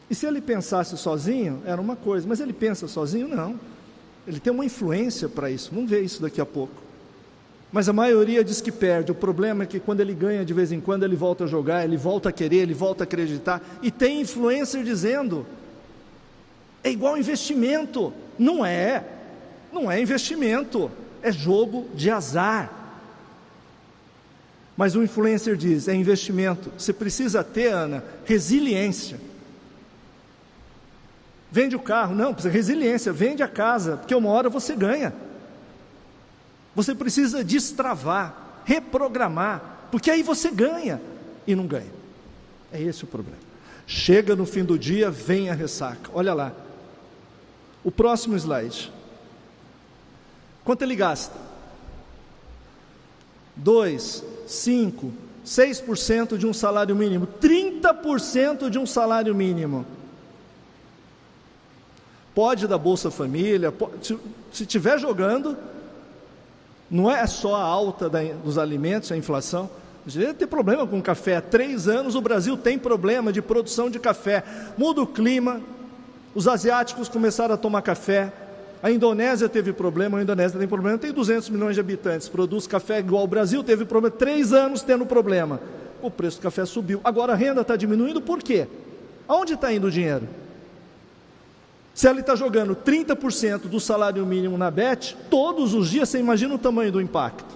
E se ele pensasse sozinho, era uma coisa, mas ele pensa sozinho? Não. Ele tem uma influência para isso, vamos ver isso daqui a pouco. Mas a maioria diz que perde. O problema é que quando ele ganha de vez em quando, ele volta a jogar, ele volta a querer, ele volta a acreditar. E tem influencer dizendo, é igual investimento. Não é investimento, é jogo de azar. Mas o influencer diz, é investimento. Você precisa ter, Ana, resiliência. Vende o carro, não, precisa de resiliência, vende a casa, porque uma hora você ganha. Você precisa destravar, reprogramar, porque aí você ganha e não ganha. É esse o problema. Chega no fim do dia, vem a ressaca. Olha lá. O próximo slide. Quanto ele gasta? 2, 5, 6% de um salário mínimo, 30% de um salário mínimo. Pode dar Bolsa Família, se estiver jogando, não é só a alta dos alimentos, a inflação. A gente tem problema com café. Há 3 anos o Brasil tem problema de produção de café. Muda o clima, os asiáticos começaram a tomar café. A Indonésia teve problema, a Indonésia tem problema, tem 200 milhões de habitantes, produz café igual o Brasil, teve problema, 3 anos tendo problema. O preço do café subiu. Agora a renda está diminuindo, por quê? Aonde está indo o dinheiro? Se ela está jogando 30% do salário mínimo na Bet, todos os dias, você imagina o tamanho do impacto.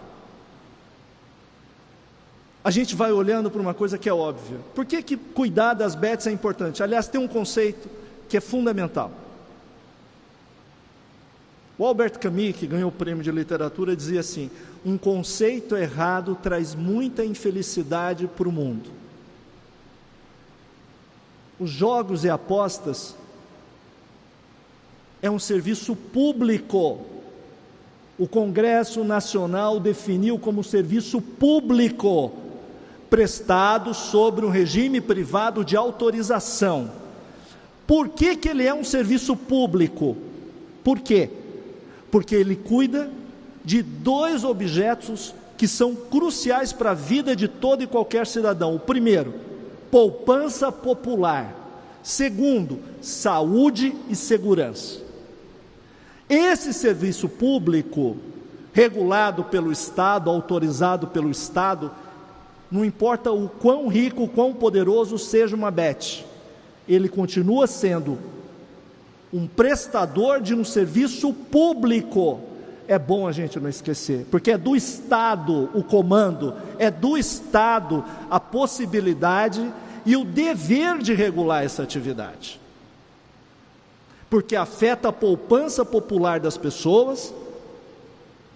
A gente vai olhando para uma coisa que é óbvia. Por que cuidar das Bets é importante? Aliás, tem um conceito que é fundamental. O Albert Camus, que ganhou o prêmio de literatura, dizia assim, um conceito errado traz muita infelicidade para o mundo. Os jogos e apostas é um serviço público. O Congresso Nacional definiu como serviço público, prestado sobre um regime privado de autorização. Por que ele é um serviço público? Por quê? Porque ele cuida de 2 objetos que são cruciais para a vida de todo e qualquer cidadão. O primeiro, poupança popular. Segundo, saúde e segurança. Esse serviço público, regulado pelo Estado, autorizado pelo Estado, não importa o quão rico, o quão poderoso seja uma Bet, ele continua sendo um prestador de um serviço público. É bom a gente não esquecer, porque é do Estado o comando, é do Estado a possibilidade e o dever de regular essa atividade. Porque afeta a poupança popular das pessoas,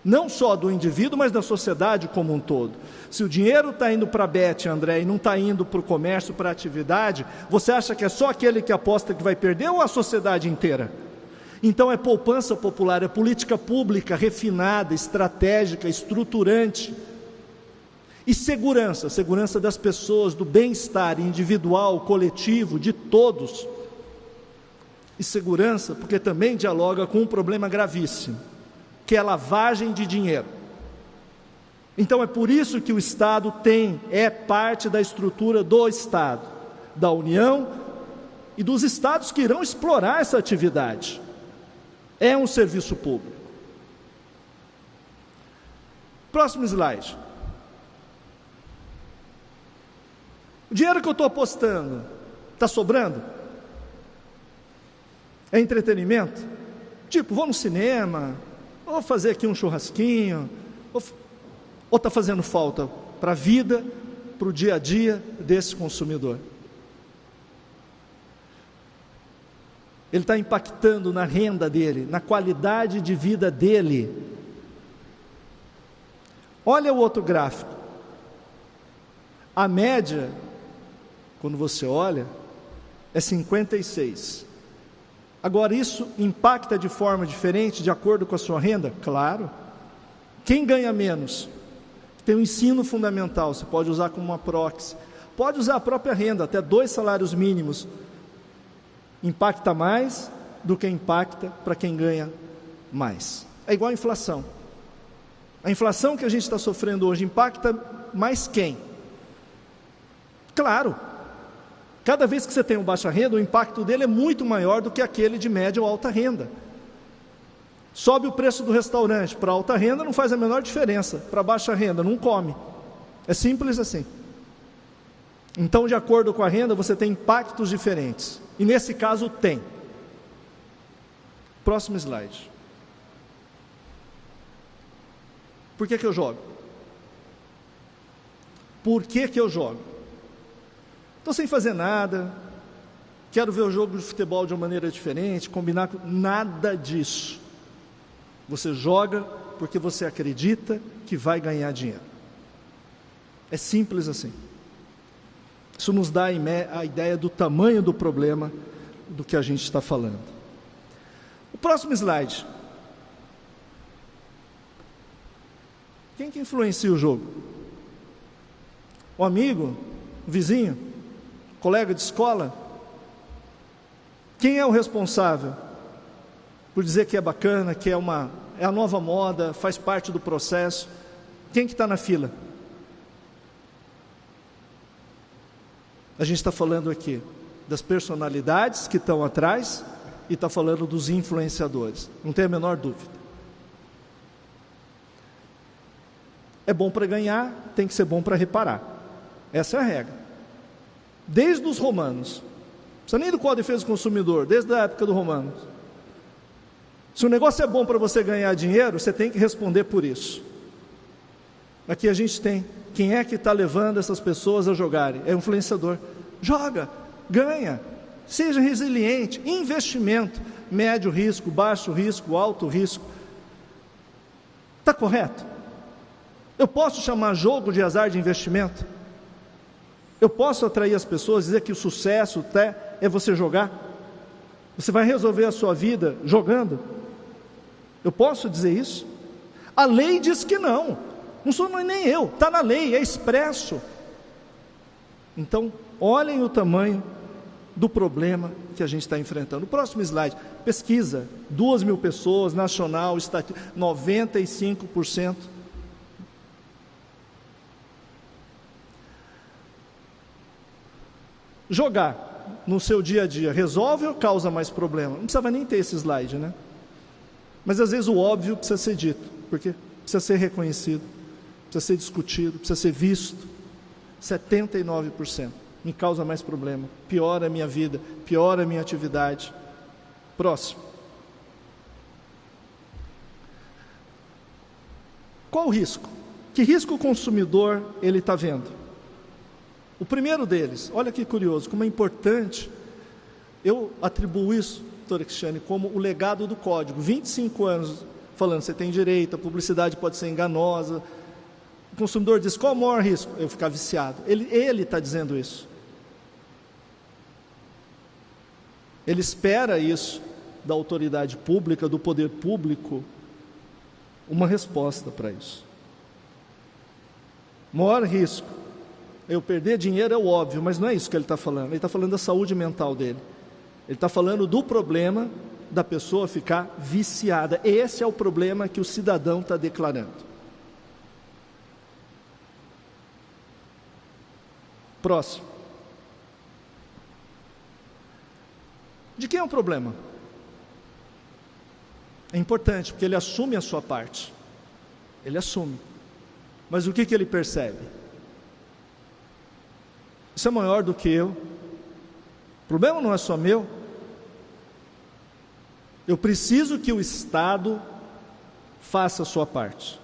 não só do indivíduo, mas da sociedade como um todo. Se o dinheiro está indo para a Bet, André, e não está indo para o comércio, para a atividade, você acha que é só aquele que aposta que vai perder ou a sociedade inteira? Então é poupança popular, é política pública refinada, estratégica, estruturante. E segurança, segurança das pessoas, do bem-estar individual, coletivo, de todos. E segurança, porque também dialoga com um problema gravíssimo, que é a lavagem de dinheiro. Então é por isso que o Estado é parte da estrutura do Estado, da União e dos Estados que irão explorar essa atividade. É um serviço público. Próximo slide. O dinheiro que eu estou apostando, está sobrando? É entretenimento? Tipo, vou no cinema, vou fazer aqui um churrasquinho, ou está fazendo falta para a vida, para o dia a dia desse consumidor? Ele está impactando na renda dele, na qualidade de vida dele. Olha o outro gráfico. A média, quando você olha, é 56. Agora, isso impacta de forma diferente de acordo com a sua renda? Claro. Quem ganha menos? Tem o ensino fundamental, você pode usar como uma proxy. Pode usar a própria renda, até 2 salários mínimos. Impacta mais do que impacta para quem ganha mais. É igual a inflação. A inflação que a gente está sofrendo hoje impacta mais quem? Claro. Cada vez que você tem um baixa renda, o impacto dele é muito maior do que aquele de média ou alta renda. Sobe o preço do restaurante. Para alta renda não faz a menor diferença. Para baixa renda, não come. É simples assim. Então, de acordo com a renda, você tem impactos diferentes. E nesse caso, tem. Próximo slide. Por que eu jogo? Por que eu jogo? Estou sem fazer nada, quero ver o jogo de futebol de uma maneira diferente, combinar com... Nada disso. Você joga porque você acredita que vai ganhar dinheiro. É simples assim. Isso nos dá a ideia do tamanho do problema do que a gente está falando. O próximo slide. Quem que influencia o jogo? O amigo? O vizinho? O colega de escola? Quem é o responsável por dizer que é bacana, que é a nova moda, faz parte do processo? Quem que está na fila? A gente está falando aqui das personalidades que estão atrás e está falando dos influenciadores, não tem a menor dúvida. É bom para ganhar, tem que ser bom para reparar. Essa é a regra. Desde os romanos, não precisa nem do Código de Defesa do Consumidor, desde a época dos romanos. Se o negócio é bom para você ganhar dinheiro, você tem que responder por isso. Aqui a gente tem. Quem é que está levando essas pessoas a jogarem? É o influenciador. Joga, ganha, seja resiliente. Investimento, médio risco, baixo risco, alto risco. Está correto? Eu posso chamar jogo de azar de investimento? Eu posso atrair as pessoas, dizer que o sucesso até é você jogar? Você vai resolver a sua vida jogando? Eu posso dizer isso? A lei diz que não. Não sou nem eu, está na lei, é expresso. Então, olhem o tamanho do problema que a gente está enfrentando. O próximo slide, pesquisa, 2.000 pessoas, nacional, 95%. Jogar no seu dia a dia, resolve ou causa mais problema? Não precisava nem ter esse slide, né? Mas às vezes o óbvio precisa ser dito, porque precisa ser reconhecido, precisa ser discutido, precisa ser visto. 79% me causa mais problema, piora a minha vida, piora a minha atividade. Próximo. Qual o risco? Que risco o consumidor ele está vendo? O primeiro deles, olha que curioso, como é importante, eu atribuo isso, doutora Cristiane, como o legado do código. 25 anos falando, você tem direito, a publicidade pode ser enganosa. O consumidor diz, qual é o maior risco? Eu ficar viciado. Ele está dizendo isso. Ele espera isso da autoridade pública, do poder público, uma resposta para isso. O maior risco, eu perder dinheiro é o óbvio, mas não é isso que ele está falando. Ele está falando da saúde mental dele. Ele está falando do problema da pessoa ficar viciada. Esse é o problema que o cidadão está declarando. Próximo. De quem é o problema? É importante, porque ele assume a sua parte. Ele assume. Mas o que ele percebe? Isso é maior do que eu. O problema não é só meu. Eu preciso que o Estado faça a sua parte.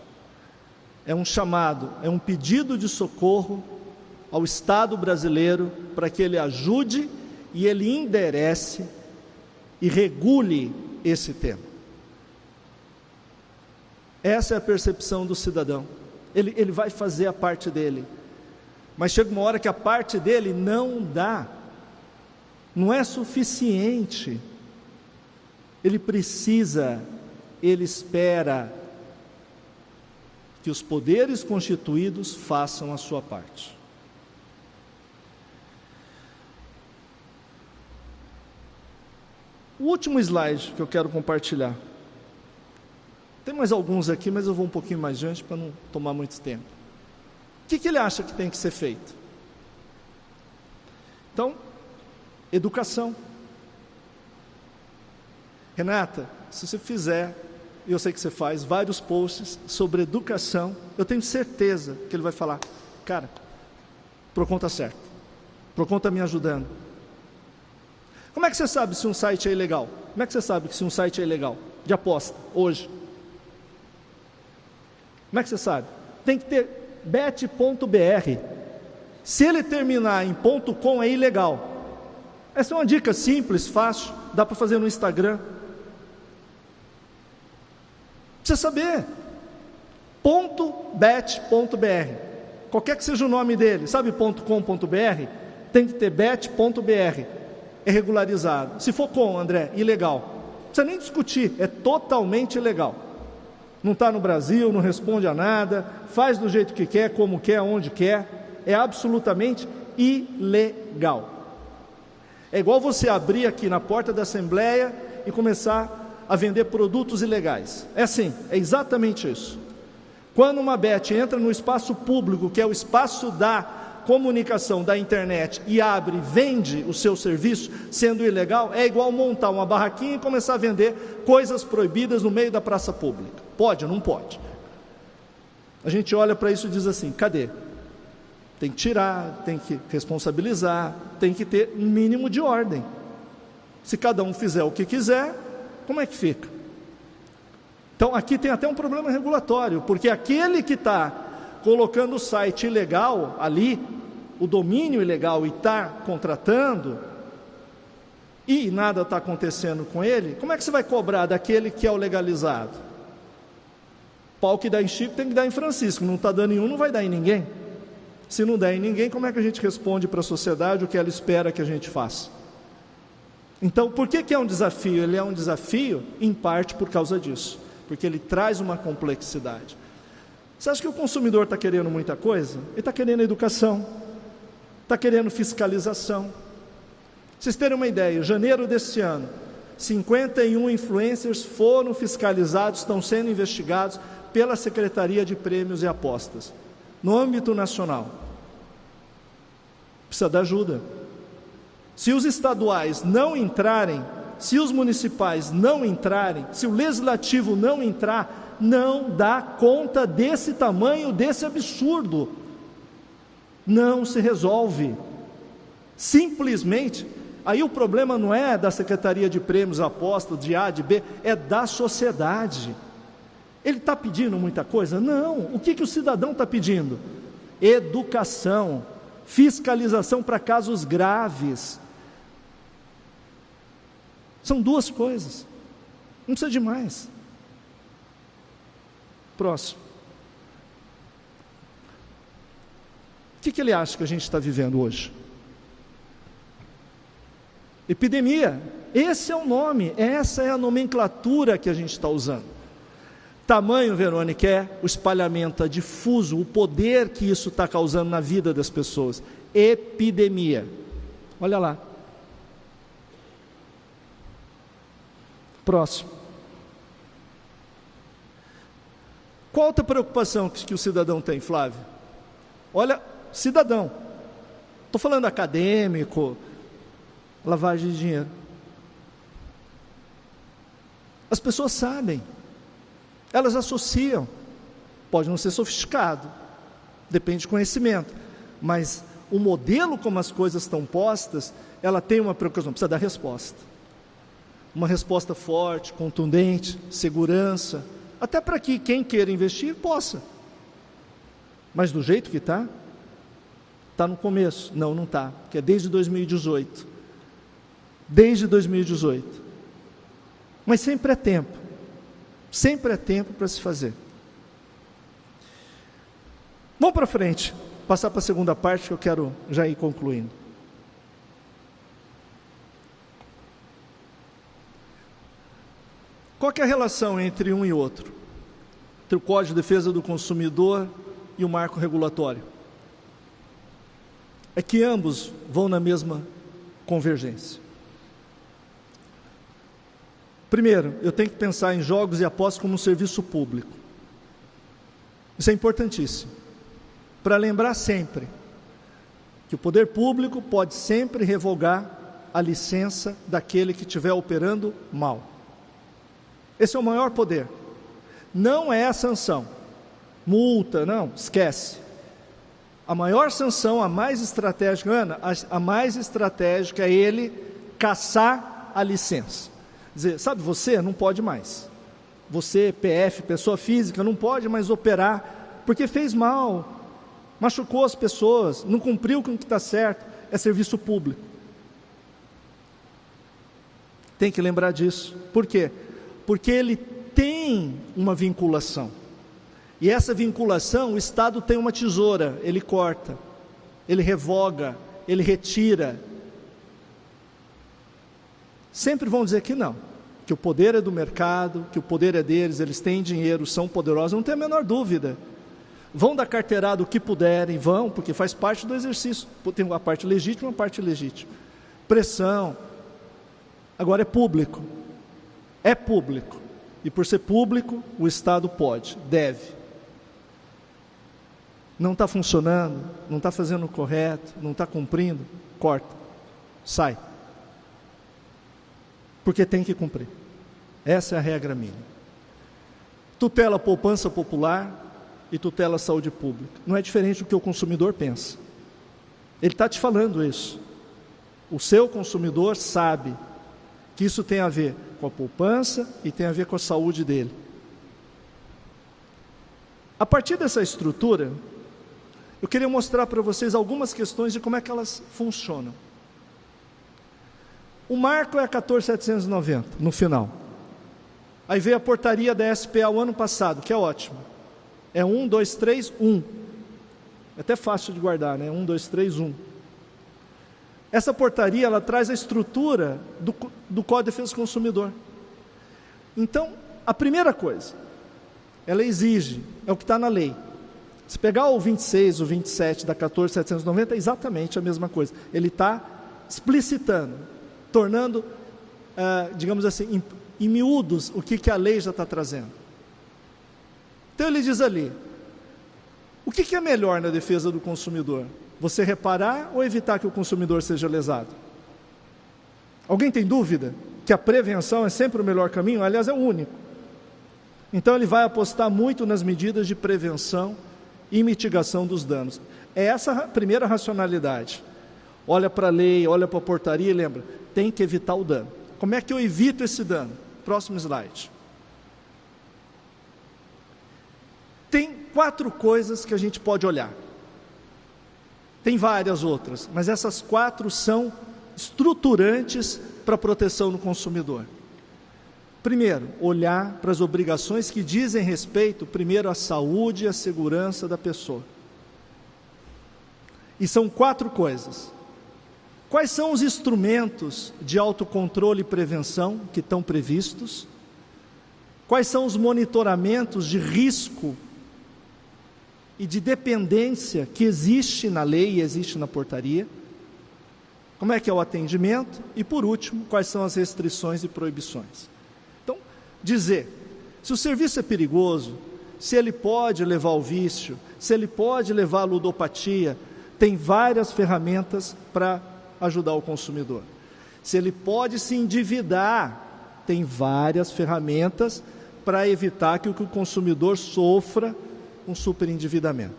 É um chamado, é um pedido de socorro ao Estado brasileiro para que ele ajude e ele enderece e regule esse tema. Essa é a percepção do cidadão. Ele vai fazer a parte dele, mas chega uma hora que a parte dele não dá, não é suficiente. Ele precisa, ele espera que os poderes constituídos façam a sua parte. O último slide que eu quero compartilhar. Tem mais alguns aqui, mas eu vou um pouquinho mais adiante para não tomar muito tempo. O que ele acha que tem que ser feito? Então, educação. Renata, se você fizer e eu sei que você faz vários posts sobre educação, eu tenho certeza que ele vai falar, cara, o Procon está certo, o Procon está me ajudando. Como é que você sabe se um site é ilegal? Como é que você sabe se um site é ilegal? De aposta, hoje. Como é que você sabe? Tem que ter bet.br. Se ele terminar em .com é ilegal. Essa é uma dica simples, fácil, dá para fazer no Instagram. Precisa saber. .bet.br. Qualquer que seja o nome dele, sabe .com.br? Tem que ter bet.br. É regularizado. Se for com, André, ilegal. Não precisa nem discutir, é totalmente ilegal. Não está no Brasil, não responde a nada, faz do jeito que quer, como quer, onde quer. É absolutamente ilegal. É igual você abrir aqui na porta da Assembleia e começar a vender produtos ilegais. É assim, é exatamente isso. Quando uma bet entra no espaço público, que é o espaço da comunicação da internet, e abre, vende o seu serviço, sendo ilegal, é igual montar uma barraquinha e começar a vender coisas proibidas no meio da praça pública. Pode ou não pode? A gente olha para isso e diz assim, cadê? Tem que tirar, tem que responsabilizar, tem que ter um mínimo de ordem. Se cada um fizer o que quiser, como é que fica? Então aqui tem até um problema regulatório, porque aquele que está colocando o site ilegal ali, o domínio ilegal, e está contratando, e nada está acontecendo com ele, como é que você vai cobrar daquele que é o legalizado? Pau que dá em Chico tem que dar em Francisco, não está dando em um, não vai dar em ninguém. Se não der em ninguém, como é que a gente responde para a sociedade o que ela espera que a gente faça? Então, por que é um desafio? Ele é um desafio, em parte, por causa disso, porque ele traz uma complexidade. Você acha que o consumidor está querendo muita coisa? Ele está querendo educação, está querendo fiscalização. Pra vocês terem uma ideia, em janeiro desse ano, 51 influencers foram fiscalizados, estão sendo investigados pela Secretaria de Prêmios e Apostas, no âmbito nacional. Precisa da ajuda. Se os estaduais não entrarem, se os municipais não entrarem, se o legislativo não entrar, não dá conta desse tamanho, desse absurdo. Não se resolve. Simplesmente, aí o problema não é da Secretaria de Prêmios e Apostas, de A, de B, é da sociedade. Ele está pedindo muita coisa? Não. O que o cidadão está pedindo? Educação, fiscalização para casos graves. São duas coisas. Não precisa de mais. Próximo. O que ele acha que a gente está vivendo hoje? Epidemia. Esse é o nome, essa é a nomenclatura que a gente está usando. Tamanho, Verônica, é o espalhamento, é difuso, o poder que isso está causando na vida das pessoas. Epidemia. Olha lá. Próximo. Qual outra preocupação que o cidadão tem, Flávio? Olha, cidadão. Estou falando acadêmico, lavagem de dinheiro. As pessoas sabem. Elas associam, pode não ser sofisticado, depende de conhecimento, mas o modelo como as coisas estão postas, ela tem uma preocupação, precisa dar resposta. Uma resposta forte, contundente, segurança, até para que quem queira investir possa. Mas do jeito que está no começo. Não está, porque é desde 2018. Desde 2018. Mas sempre é tempo. Sempre é tempo para se fazer. Vamos para frente, passar para a segunda parte que eu quero já ir concluindo. Qual que é a relação entre um e outro? Entre o Código de Defesa do Consumidor e o marco regulatório? É que ambos vão na mesma convergência. Primeiro, eu tenho que pensar em jogos e apostas como um serviço público. Isso é importantíssimo. Para lembrar sempre que o poder público pode sempre revogar a licença daquele que estiver operando mal. Esse é o maior poder. Não é a sanção, multa, não, esquece. A maior sanção, a mais estratégica, Ana, a mais estratégica é ele cassar a licença. Dizer, sabe, você não pode mais. Você, PF, pessoa física, não pode mais operar, porque fez mal, machucou as pessoas, não cumpriu com o que está certo, é serviço público. Tem que lembrar disso. Por quê? Porque ele tem uma vinculação. E essa vinculação, o Estado tem uma tesoura, ele corta, ele revoga, ele retira. Sempre vão dizer que não, que o poder é do mercado, que o poder é deles, eles têm dinheiro, são poderosos, não tem a menor dúvida. Vão dar carteirada o que puderem, vão, porque faz parte do exercício. Tem uma parte legítima e uma parte ilegítima. Pressão. Agora é público. É público. E por ser público, o Estado pode, deve. Não está funcionando, não está fazendo o correto, não está cumprindo, corta, sai. Porque tem que cumprir. Essa é a regra mínima. Tutela a poupança popular e tutela a saúde pública. Não é diferente do que o consumidor pensa. Ele está te falando isso. O seu consumidor sabe que isso tem a ver com a poupança e tem a ver com a saúde dele. A partir dessa estrutura, eu queria mostrar para vocês algumas questões de como é que elas funcionam. O marco é a 14.790, no final. Aí veio a portaria da SPA o ano passado, que é ótimo. É 1, 2, 3, 1. É até fácil de guardar, né? 1, 2, 3, 1. Essa portaria, ela traz a estrutura do Código de Defesa do Consumidor. Então, a primeira coisa, ela exige, é o que está na lei. Se pegar o 26, o 27 da 14.790, é exatamente a mesma coisa. Ele está explicitando, tornando, digamos assim, em miúdos o que a lei já está trazendo. Então ele diz ali, o que é melhor na defesa do consumidor? Você reparar ou evitar que o consumidor seja lesado? Alguém tem dúvida que a prevenção é sempre o melhor caminho? Aliás, é o único. Então ele vai apostar muito nas medidas de prevenção e mitigação dos danos. É essa a primeira racionalidade. Olha para a lei, olha para a portaria e lembra, tem que evitar o dano. Como é que eu evito esse dano? Próximo slide. Tem 4 coisas que a gente pode olhar. Tem várias outras, mas essas 4 são estruturantes para a proteção do consumidor. Primeiro, olhar para as obrigações que dizem respeito, primeiro, à saúde e à segurança da pessoa. E são 4 coisas. Quais são os instrumentos de autocontrole e prevenção que estão previstos? Quais são os monitoramentos de risco e de dependência que existe na lei e existe na portaria? Como é que é o atendimento? E por último, quais são as restrições e proibições? Então, dizer, se o serviço é perigoso, se ele pode levar ao vício, se ele pode levar à ludopatia, tem várias ferramentas para ajudar o consumidor. Se ele pode se endividar, tem várias ferramentas para evitar que o consumidor sofra um superendividamento.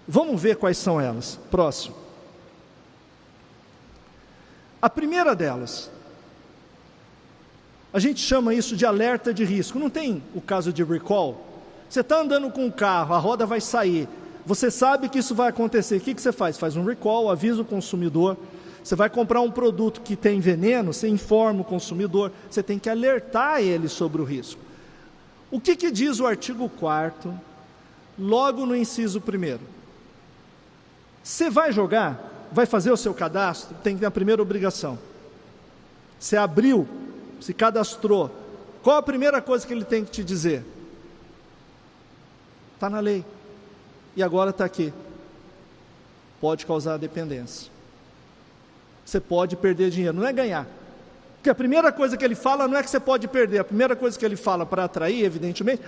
Vamos ver quais são elas. Próximo. A primeira delas, a gente chama isso de alerta de risco. Não tem o caso de recall? Você está andando com um carro, a roda vai sair, você sabe que isso vai acontecer, o que você faz? Faz um recall, avisa o consumidor. Você vai comprar um produto que tem veneno, você informa o consumidor, você tem que alertar ele sobre o risco. O que diz o artigo 4º, logo no inciso 1º? Você vai jogar, vai fazer o seu cadastro, tem que ter a primeira obrigação. Você abriu, se cadastrou, qual a primeira coisa que ele tem que te dizer? Está na lei, e agora está aqui. Pode causar dependência. Você pode perder dinheiro, não é ganhar. Porque a primeira coisa que ele fala não é que você pode perder, a primeira coisa que ele fala para atrair, evidentemente,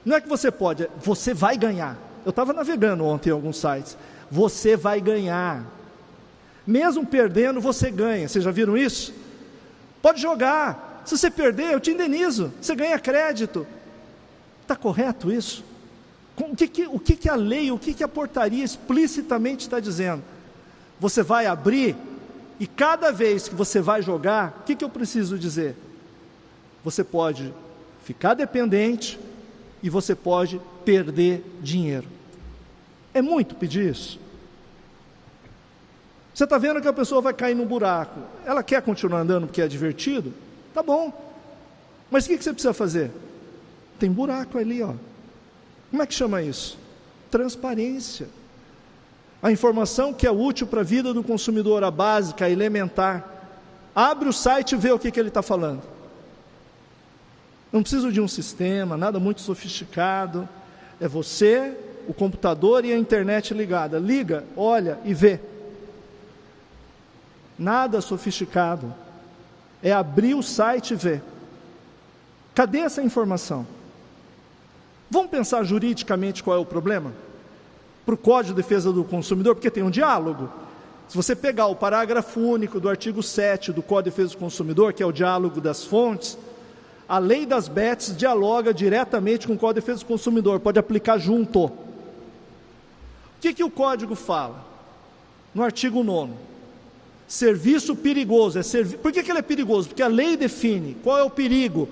não é que você pode, você vai ganhar. Eu estava navegando ontem em alguns sites. Você vai ganhar. Mesmo perdendo, você ganha. Vocês já viram isso? Pode jogar. Se você perder, eu te indenizo. Você ganha crédito. Está correto isso? O que a lei, o que a portaria explicitamente está dizendo? Você vai abrir e cada vez que você vai jogar, o que eu preciso dizer? Você pode ficar dependente e você pode perder dinheiro. É muito pedir isso? Você está vendo que a pessoa vai cair num buraco. Ela quer continuar andando porque é divertido? Tá bom. Mas o que você precisa fazer? Tem buraco ali, ó. Como é que chama isso? Transparência. A informação que é útil para a vida do consumidor, a básica, a elementar. Abre o site e vê o que ele está falando. Não preciso de um sistema, nada muito sofisticado. É você, o computador e a internet ligada. Liga, olha e vê. Nada sofisticado. É abrir o site e ver. Cadê essa informação? Vamos pensar juridicamente qual é o problema? Para o Código de Defesa do Consumidor, porque tem um diálogo. Se você pegar o parágrafo único do artigo 7 do Código de Defesa do Consumidor, que é o diálogo das fontes, a lei das BETs dialoga diretamente com o Código de Defesa do Consumidor, pode aplicar junto. O que o Código fala? No artigo 9º, serviço perigoso. Por que ele é perigoso? Porque a lei define qual é o perigo.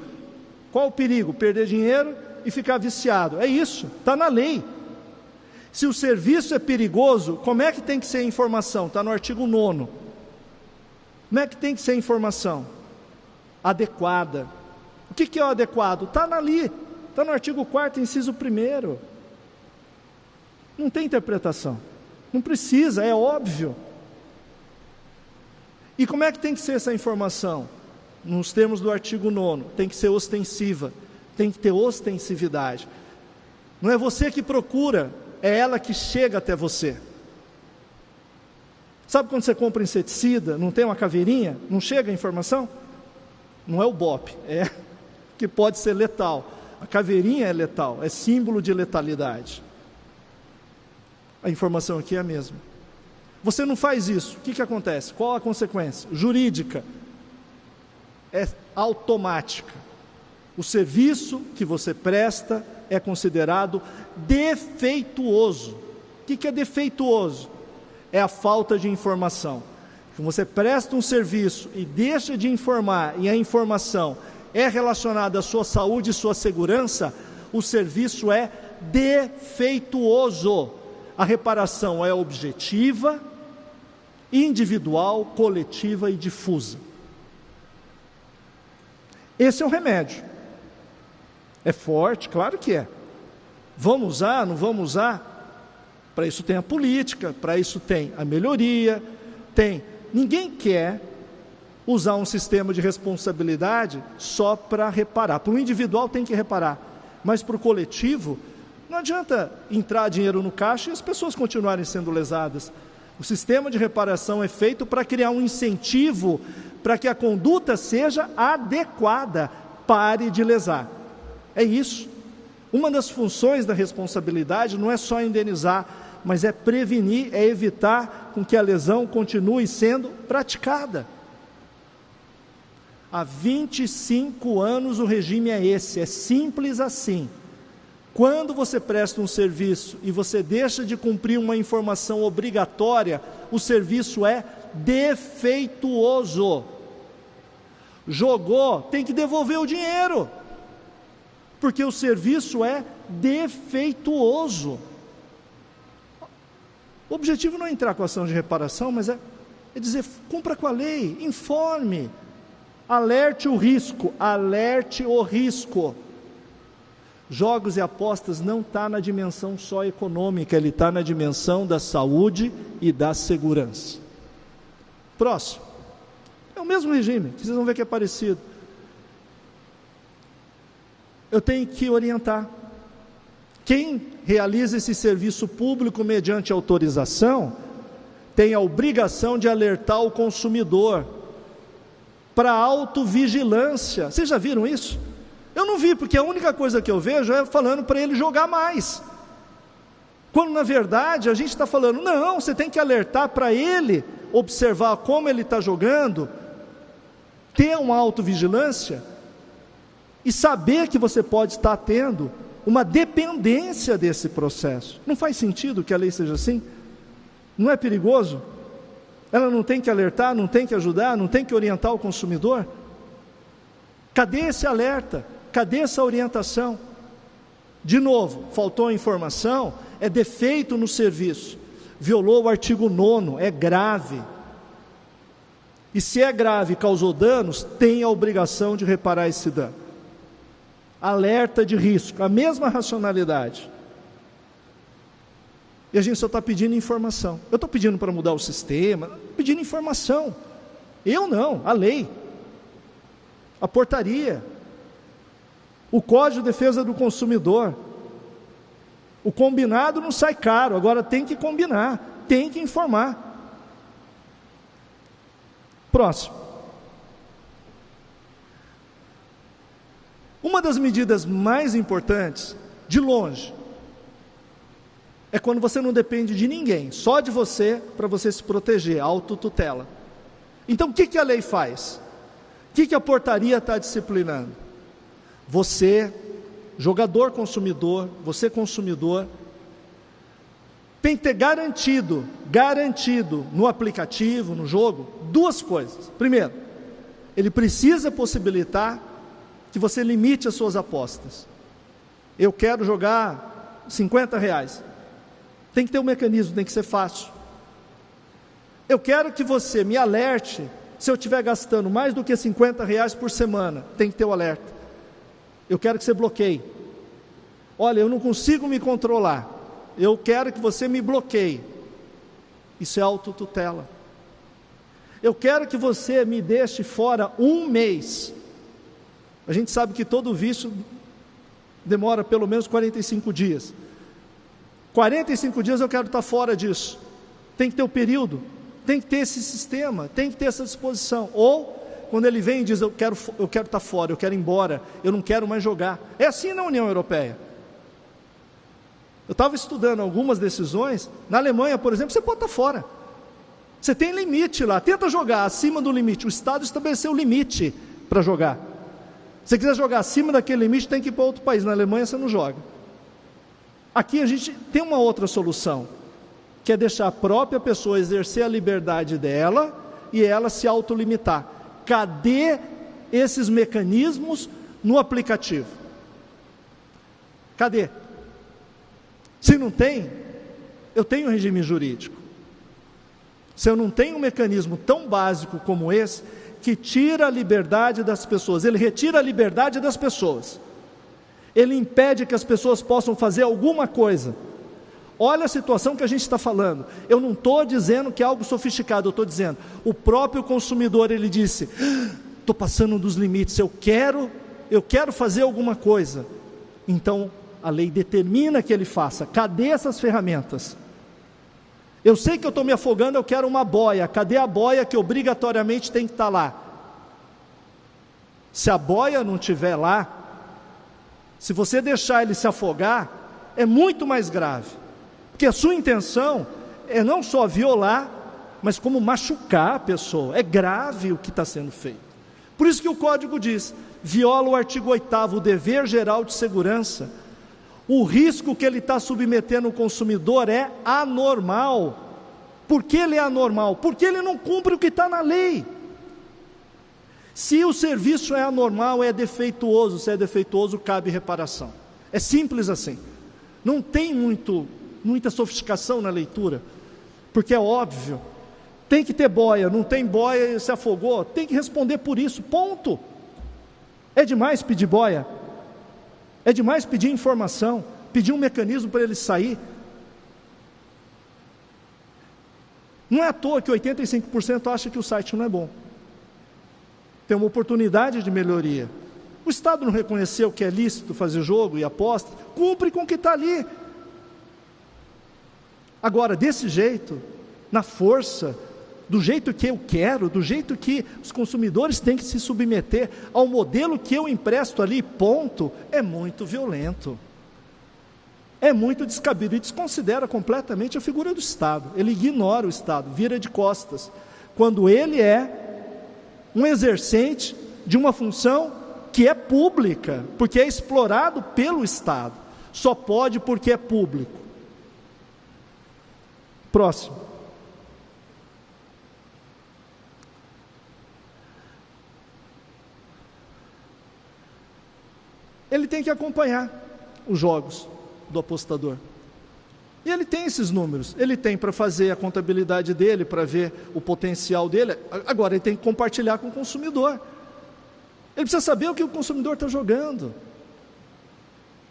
Qual é o perigo? Perder dinheiro e ficar viciado. É isso, está na lei. Se o serviço é perigoso, como é que tem que ser a informação? Está no artigo 9º. Como é que tem que ser a informação? Adequada. O que é o adequado? Está ali, está no artigo 4º, inciso 1º. Não tem interpretação. Não precisa, é óbvio. E como é que tem que ser essa informação? Nos termos do artigo 9º, tem que ser ostensiva, tem que ter ostensividade. Não é você que procura, é ela que chega até você. Sabe quando você compra inseticida, não tem uma caveirinha, não chega a informação? Não é o BOP, é que pode ser letal. A caveirinha é letal, é símbolo de letalidade. A informação aqui é a mesma. Você não faz isso, o que acontece? Qual a consequência? Jurídica. É automática. O serviço que você presta é considerado defeituoso. O que é defeituoso? É a falta de informação. Se você presta um serviço e deixa de informar, e a informação é relacionada à sua saúde e sua segurança, o serviço é defeituoso. A reparação é objetiva, individual, coletiva e difusa. Esse é o remédio. É forte? Claro que é. Vamos usar? Não vamos usar? Para isso tem a política, para isso tem a melhoria, tem. Ninguém quer usar um sistema de responsabilidade só para reparar. Para o individual tem que reparar, mas para o coletivo, não adianta entrar dinheiro no caixa e as pessoas continuarem sendo lesadas. O sistema de reparação é feito para criar um incentivo para que a conduta seja adequada, pare de lesar. É isso. Uma das funções da responsabilidade não é só indenizar, mas é prevenir, é evitar com que a lesão continue sendo praticada. Há 25 anos o regime é esse, é simples assim. Quando você presta um serviço e você deixa de cumprir uma informação obrigatória, o serviço é defeituoso. Jogou, tem que devolver o dinheiro, porque o serviço é defeituoso. O objetivo não é entrar com a ação de reparação, mas é dizer, cumpra com a lei, informe, alerte o risco, alerte o risco. Jogos e apostas não está na dimensão só econômica, ele está na dimensão da saúde e da segurança. Próximo. É o mesmo regime, que vocês vão ver que é parecido. Eu tenho que orientar. Quem realiza esse serviço público mediante autorização, tem a obrigação de alertar o consumidor para autovigilância. Vocês já viram isso? Eu não vi, porque a única coisa que eu vejo é falando para ele jogar mais. Quando na verdade a gente está falando, não, você tem que alertar para ele, observar como ele está jogando, ter uma autovigilância e saber que você pode estar tendo uma dependência desse processo. Não faz sentido que a lei seja assim? Não é perigoso? Ela não tem que alertar, não tem que ajudar, não tem que orientar o consumidor? Cadê esse alerta? Cadê essa orientação? De novo, faltou informação, é defeito no serviço, violou o artigo 9º, é grave. E se é grave e causou danos, tem a obrigação de reparar esse dano. Alerta de risco, a mesma racionalidade. E a gente só está pedindo informação. Eu estou pedindo para mudar o sistema, pedindo informação. Eu não, a lei, a portaria, o Código de Defesa do Consumidor. O combinado não sai caro, agora tem que combinar, tem que informar. Próximo. Uma das medidas mais importantes, de longe, é quando você não depende de ninguém, só de você, para você se proteger, autotutela. Então o que a lei faz? O que a portaria está disciplinando? Você, jogador consumidor, você consumidor, tem que ter garantido no aplicativo, no jogo, duas coisas. Primeiro, ele precisa possibilitar que você limite as suas apostas. Eu quero jogar R$50. Tem que ter um mecanismo, tem que ser fácil. Eu quero que você me alerte se eu estiver gastando mais do que R$50 por semana. Tem que ter o alerta. Eu quero que você bloqueie. Olha, eu não consigo me controlar. Eu quero que você me bloqueie. Isso é autotutela. Eu quero que você me deixe fora 1 mês. A gente sabe que todo vício demora pelo menos 45 dias. 45 dias eu quero estar fora disso. Tem que ter o período, tem que ter esse sistema, tem que ter essa disposição. Ou, quando ele vem e diz, eu quero estar fora, eu quero ir embora, eu não quero mais jogar. É assim na União Europeia. Eu estava estudando algumas decisões. Na Alemanha, por exemplo, você pode estar fora. Você tem limite lá, tenta jogar acima do limite. O Estado estabeleceu o limite para jogar. Se você quiser jogar acima daquele limite, tem que ir para outro país. Na Alemanha você não joga. Aqui a gente tem uma outra solução, que é deixar a própria pessoa exercer a liberdade dela e ela se autolimitar. Cadê esses mecanismos no aplicativo? Cadê? Se não tem, eu tenho um regime jurídico. Se eu não tenho um mecanismo tão básico como esse, que tira a liberdade das pessoas, ele retira a liberdade das pessoas, ele impede que as pessoas possam fazer alguma coisa. Olha a situação que a gente está falando. Eu não estou dizendo que é algo sofisticado, eu estou dizendo, o próprio consumidor, ele disse, estou passando dos limites, eu quero fazer alguma coisa. Então, a lei determina que ele faça. Cadê essas ferramentas? Eu sei que eu estou me afogando, eu quero uma boia. Cadê a boia que obrigatoriamente tem que estar lá? Se a boia não estiver lá, se você deixar ele se afogar, é muito mais grave. Porque a sua intenção é não só violar, mas como machucar a pessoa. É grave o que está sendo feito. Por isso que o Código diz, viola o artigo 8º, o dever geral de segurança. O risco que ele está submetendo o consumidor é anormal. Por que ele é anormal? Porque ele não cumpre o que está na lei. Se o serviço é anormal, é defeituoso. Se é defeituoso, cabe reparação. É simples assim. Não tem muita sofisticação na leitura, porque é óbvio. Tem que ter boia, não tem boia, se afogou, tem que responder por isso, ponto. É demais pedir boia? É demais pedir informação, pedir um mecanismo para ele sair? Não é à toa que 85% acha que o site não é bom. Tem uma oportunidade de melhoria. O Estado não reconheceu que é lícito fazer jogo e aposta, cumpre com o que está ali. Agora, desse jeito, na força, do jeito que eu quero, do jeito que os consumidores têm que se submeter ao modelo que eu empresto ali, ponto, é muito violento. É muito descabido e desconsidera completamente a figura do Estado. Ele ignora o Estado, vira de costas, quando ele é um exercente de uma função que é pública, porque é explorado pelo Estado. Só pode porque é público. Próximo. Ele tem que acompanhar os jogos do apostador. E ele tem esses números. Ele tem para fazer a contabilidade dele, para ver o potencial dele. Agora, ele tem que compartilhar com o consumidor. Ele precisa saber o que o consumidor está jogando.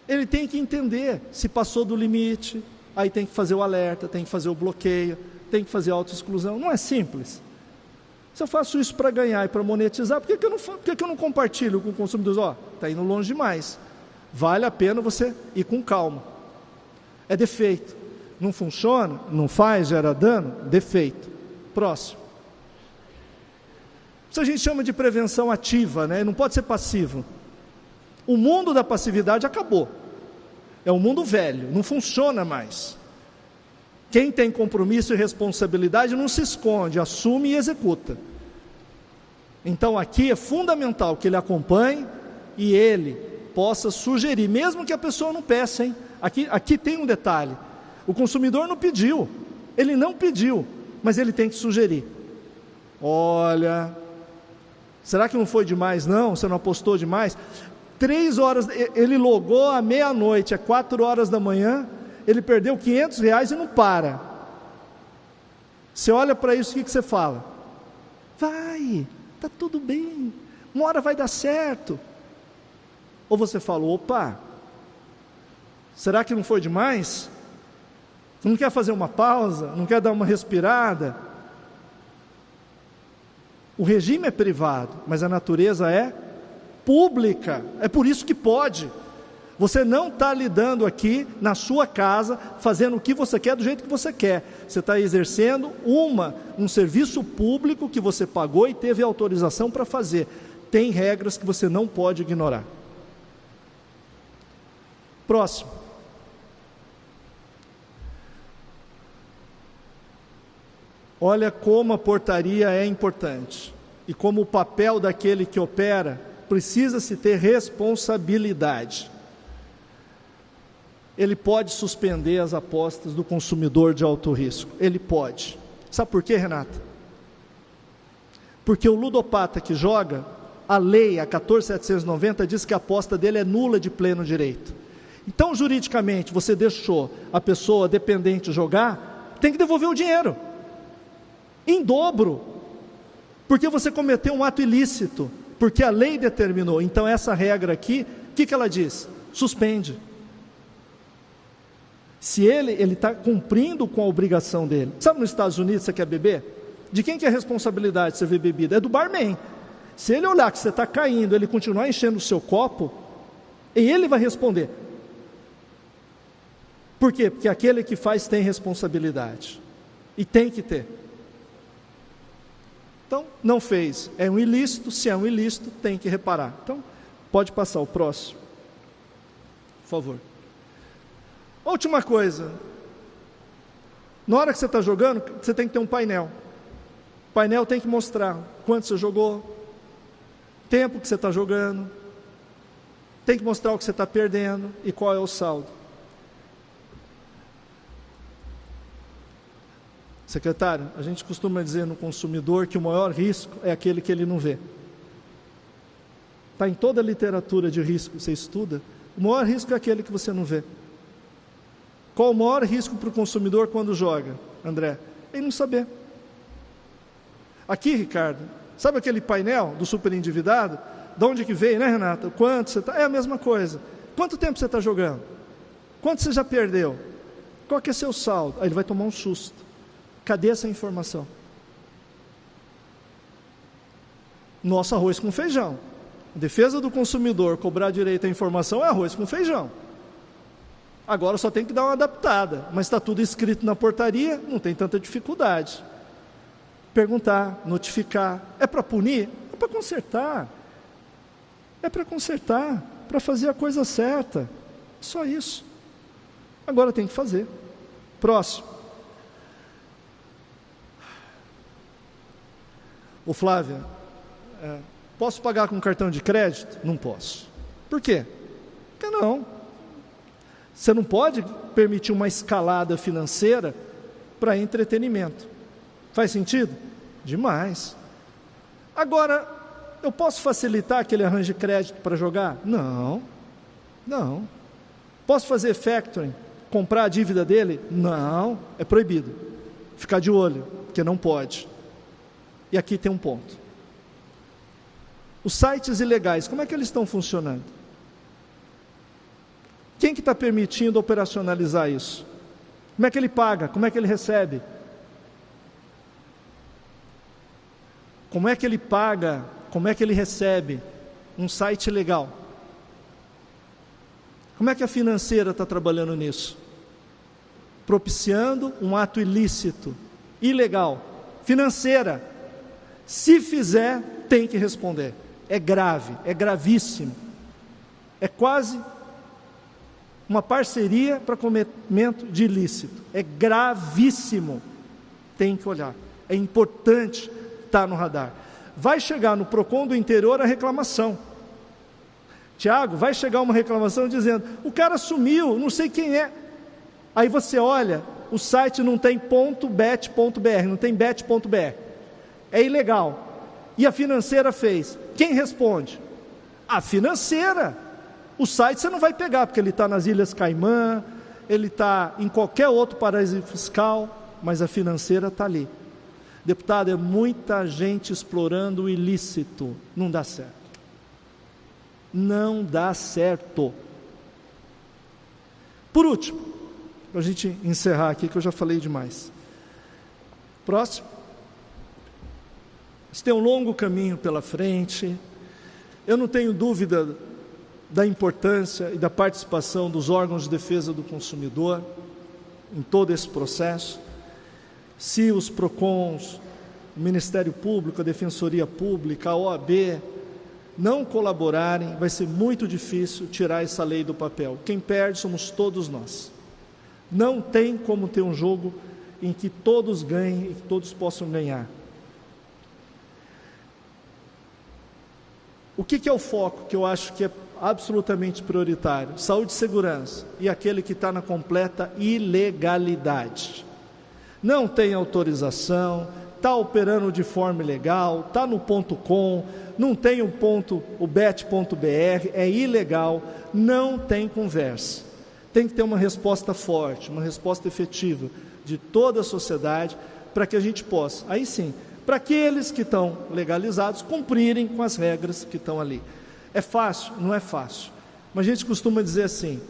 Ele tem que entender se passou do limite, aí tem que fazer o alerta, tem que fazer o bloqueio, tem que fazer a autoexclusão. Não é simples. Se eu faço isso para ganhar e para monetizar, por que eu não compartilho com o consumidor? Está indo longe demais. Vale a pena você ir com calma. É defeito. Não funciona, não faz, gera dano, defeito. Próximo. Isso a gente chama de prevenção ativa, né? Não pode ser passivo. O mundo da passividade acabou. É um mundo velho, não funciona mais. Quem tem compromisso e responsabilidade não se esconde, assume e executa. Então aqui é fundamental que ele acompanhe e ele possa sugerir, mesmo que a pessoa não peça, hein? Aqui tem um detalhe. O consumidor não pediu, ele não pediu, mas ele tem que sugerir. Olha, será que não foi demais não? Você não apostou demais? 3 horas, ele logou à meia-noite, 4 horas da manhã, ele perdeu R$500 e não para. Você olha para isso, o que você fala? Vai, está tudo bem, uma hora vai dar certo. Ou você fala, opa, será que não foi demais? Não quer fazer uma pausa? Não quer dar uma respirada? O regime é privado, mas a natureza é pública. É por isso que pode. Você não está lidando aqui na sua casa, fazendo o que você quer, do jeito que você quer. Você está exercendo um serviço público que você pagou e teve autorização para fazer. Tem regras que você não pode ignorar. Próximo. Olha como a portaria é importante e como o papel daquele que opera precisa se ter responsabilidade. Ele pode suspender as apostas do consumidor de alto risco. Ele pode. Sabe por quê, Renata? Porque o ludopata que joga, a lei, a 14.790, diz que a aposta dele é nula de pleno direito. Então, juridicamente, você deixou a pessoa dependente jogar, tem que devolver o dinheiro. Em dobro. Porque você cometeu um ato ilícito. Porque a lei determinou. Então, essa regra aqui, o que ela diz? Suspende. Se ele está cumprindo com a obrigação dele. Sabe, nos Estados Unidos, você quer beber? De quem que é a responsabilidade de servir bebida? É do barman. Se ele olhar que você está caindo, ele continuar enchendo o seu copo, e ele vai responder. Por quê? Porque aquele que faz tem responsabilidade. E tem que ter. Então, não fez. É um ilícito. Se é um ilícito, tem que reparar. Então, pode passar o próximo. Por favor. Última coisa. Na hora que você está jogando, você tem que ter um painel. O painel tem que mostrar quanto você jogou, tempo que você está jogando, tem que mostrar o que você está perdendo e qual é o saldo. Secretário, a gente costuma dizer no consumidor que o maior risco é aquele que ele não vê. Está em toda a literatura de risco que você estuda, o maior risco é aquele que você não vê. Qual o maior risco para o consumidor quando joga, André? Ele não saber. Aqui, Ricardo, sabe aquele painel do superendividado? De onde que veio, né, Renata? Quanto você está? É a mesma coisa. Quanto tempo você está jogando? Quanto você já perdeu? Qual que é seu saldo? Aí ele vai tomar um susto. Cadê essa informação? Nosso arroz com feijão. A defesa do consumidor, cobrar direito à informação é arroz com feijão. Agora só tem que dar uma adaptada, mas está tudo escrito na portaria, não tem tanta dificuldade. Perguntar, notificar, é para punir? É para consertar. É para consertar, para fazer a coisa certa. Só isso. Agora tem que fazer. Próximo. Ô Flávia, posso pagar com cartão de crédito? Não posso. Por quê? Porque não. Você não pode permitir uma escalada financeira para entretenimento. Faz sentido? Demais. Agora, eu posso facilitar que ele arranje crédito para jogar? Não. Posso fazer factoring? Comprar a dívida dele? Não, é proibido. Ficar de olho, porque não pode. E aqui tem um ponto. Os sites ilegais, como é que eles estão funcionando? Quem que está permitindo operacionalizar isso? Como é que ele paga? Como é que ele recebe? Como é que ele paga? Como é que ele recebe um site ilegal? Como é que a financeira está trabalhando nisso? Propiciando um ato ilícito, ilegal, financeira. Se fizer, tem que responder. É grave, é gravíssimo. É quase uma parceria para cometimento de ilícito. É gravíssimo. Tem que olhar. É importante estar no radar. Vai chegar no PROCON do interior a reclamação. Tiago, vai chegar uma reclamação dizendo, o cara sumiu, não sei quem é. Aí você olha, o site não tem .bet.br, não tem bet.br. É ilegal. E a financeira fez. Quem responde? A financeira. O site você não vai pegar, porque ele está nas Ilhas Caimã, ele está em qualquer outro paraíso fiscal, mas a financeira está ali. Deputado, é muita gente explorando o ilícito. Não dá certo. Não dá certo. Por último, para a gente encerrar aqui, que eu já falei demais. Próximo. Você tem um longo caminho pela frente. Eu não tenho dúvida da importância e da participação dos órgãos de defesa do consumidor em todo esse processo. Se os PROCONs, o Ministério Público, a Defensoria Pública, a OAB, não colaborarem, vai ser muito difícil tirar essa lei do papel. Quem perde somos todos nós. Não tem como ter um jogo em que todos ganhem e que todos possam ganhar. O que é o foco que eu acho que é absolutamente prioritário? Saúde e segurança. E aquele que está na completa ilegalidade. Não tem autorização, está operando de forma ilegal, está no .com, não tem o bet.br, é ilegal, não tem conversa. Tem que ter uma resposta forte, uma resposta efetiva de toda a sociedade, para que a gente possa, aí sim, para aqueles que estão legalizados, cumprirem com as regras que estão ali. É fácil? Não é fácil. Mas a gente costuma dizer assim,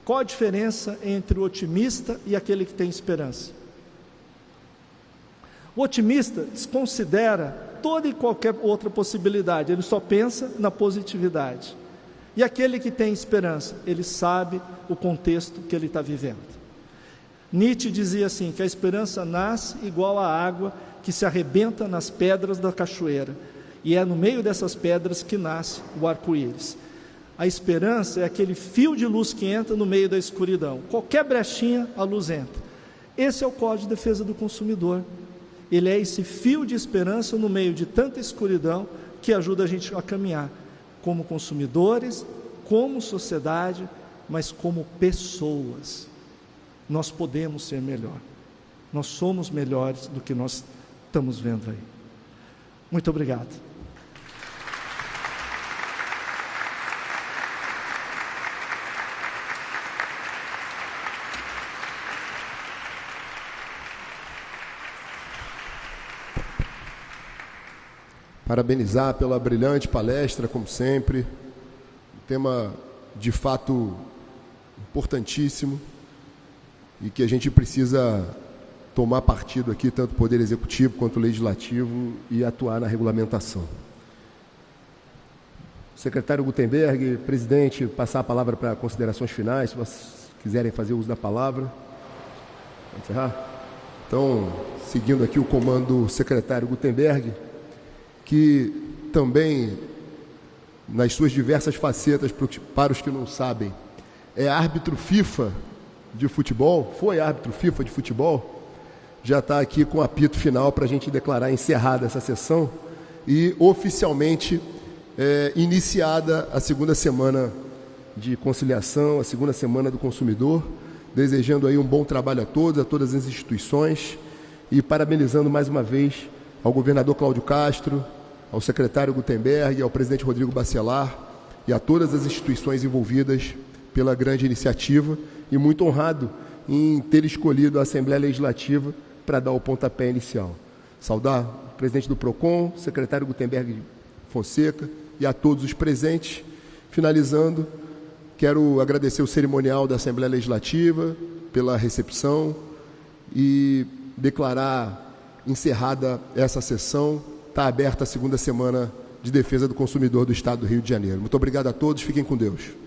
qual a diferença entre o otimista e aquele que tem esperança? O otimista desconsidera toda e qualquer outra possibilidade, ele só pensa na positividade. E aquele que tem esperança, ele sabe o contexto que ele está vivendo. Nietzsche dizia assim, que a esperança nasce igual à água que se arrebenta nas pedras da cachoeira, e é no meio dessas pedras que nasce o arco-íris. A esperança é aquele fio de luz que entra no meio da escuridão. Qualquer brechinha, a luz entra. Esse é o Código de Defesa do Consumidor. Ele é esse fio de esperança no meio de tanta escuridão que ajuda a gente a caminhar como consumidores, como sociedade, mas como pessoas. Nós podemos ser melhor. Nós somos melhores do que nós estamos vendo aí. Muito obrigado. Parabenizar pela brilhante palestra, como sempre. Um tema de fato importantíssimo e que a gente precisa tomar partido aqui, tanto o Poder Executivo quanto o Legislativo, e atuar na regulamentação. Secretário Gutenberg, presidente, passar a palavra para considerações finais, se vocês quiserem fazer uso da palavra. Vamos encerrar? Então, seguindo aqui o comando do secretário Gutenberg, que também, nas suas diversas facetas, para os que não sabem, é árbitro FIFA de futebol, foi árbitro FIFA de futebol, já está aqui com o apito final para a gente declarar encerrada essa sessão e oficialmente iniciada a segunda semana de conciliação, a segunda semana do consumidor, desejando aí um bom trabalho a todas as instituições e parabenizando mais uma vez ao governador Cláudio Castro, ao secretário Gutenberg, ao presidente Rodrigo Bacelar e a todas as instituições envolvidas pela grande iniciativa e muito honrado em ter escolhido a Assembleia Legislativa para dar o pontapé inicial. Saudar o presidente do PROCON, o secretário Gutenberg Fonseca e a todos os presentes. Finalizando, quero agradecer o cerimonial da Assembleia Legislativa pela recepção e declarar encerrada essa sessão. Está aberta a segunda semana de defesa do consumidor do Estado do Rio de Janeiro. Muito obrigado a todos, fiquem com Deus.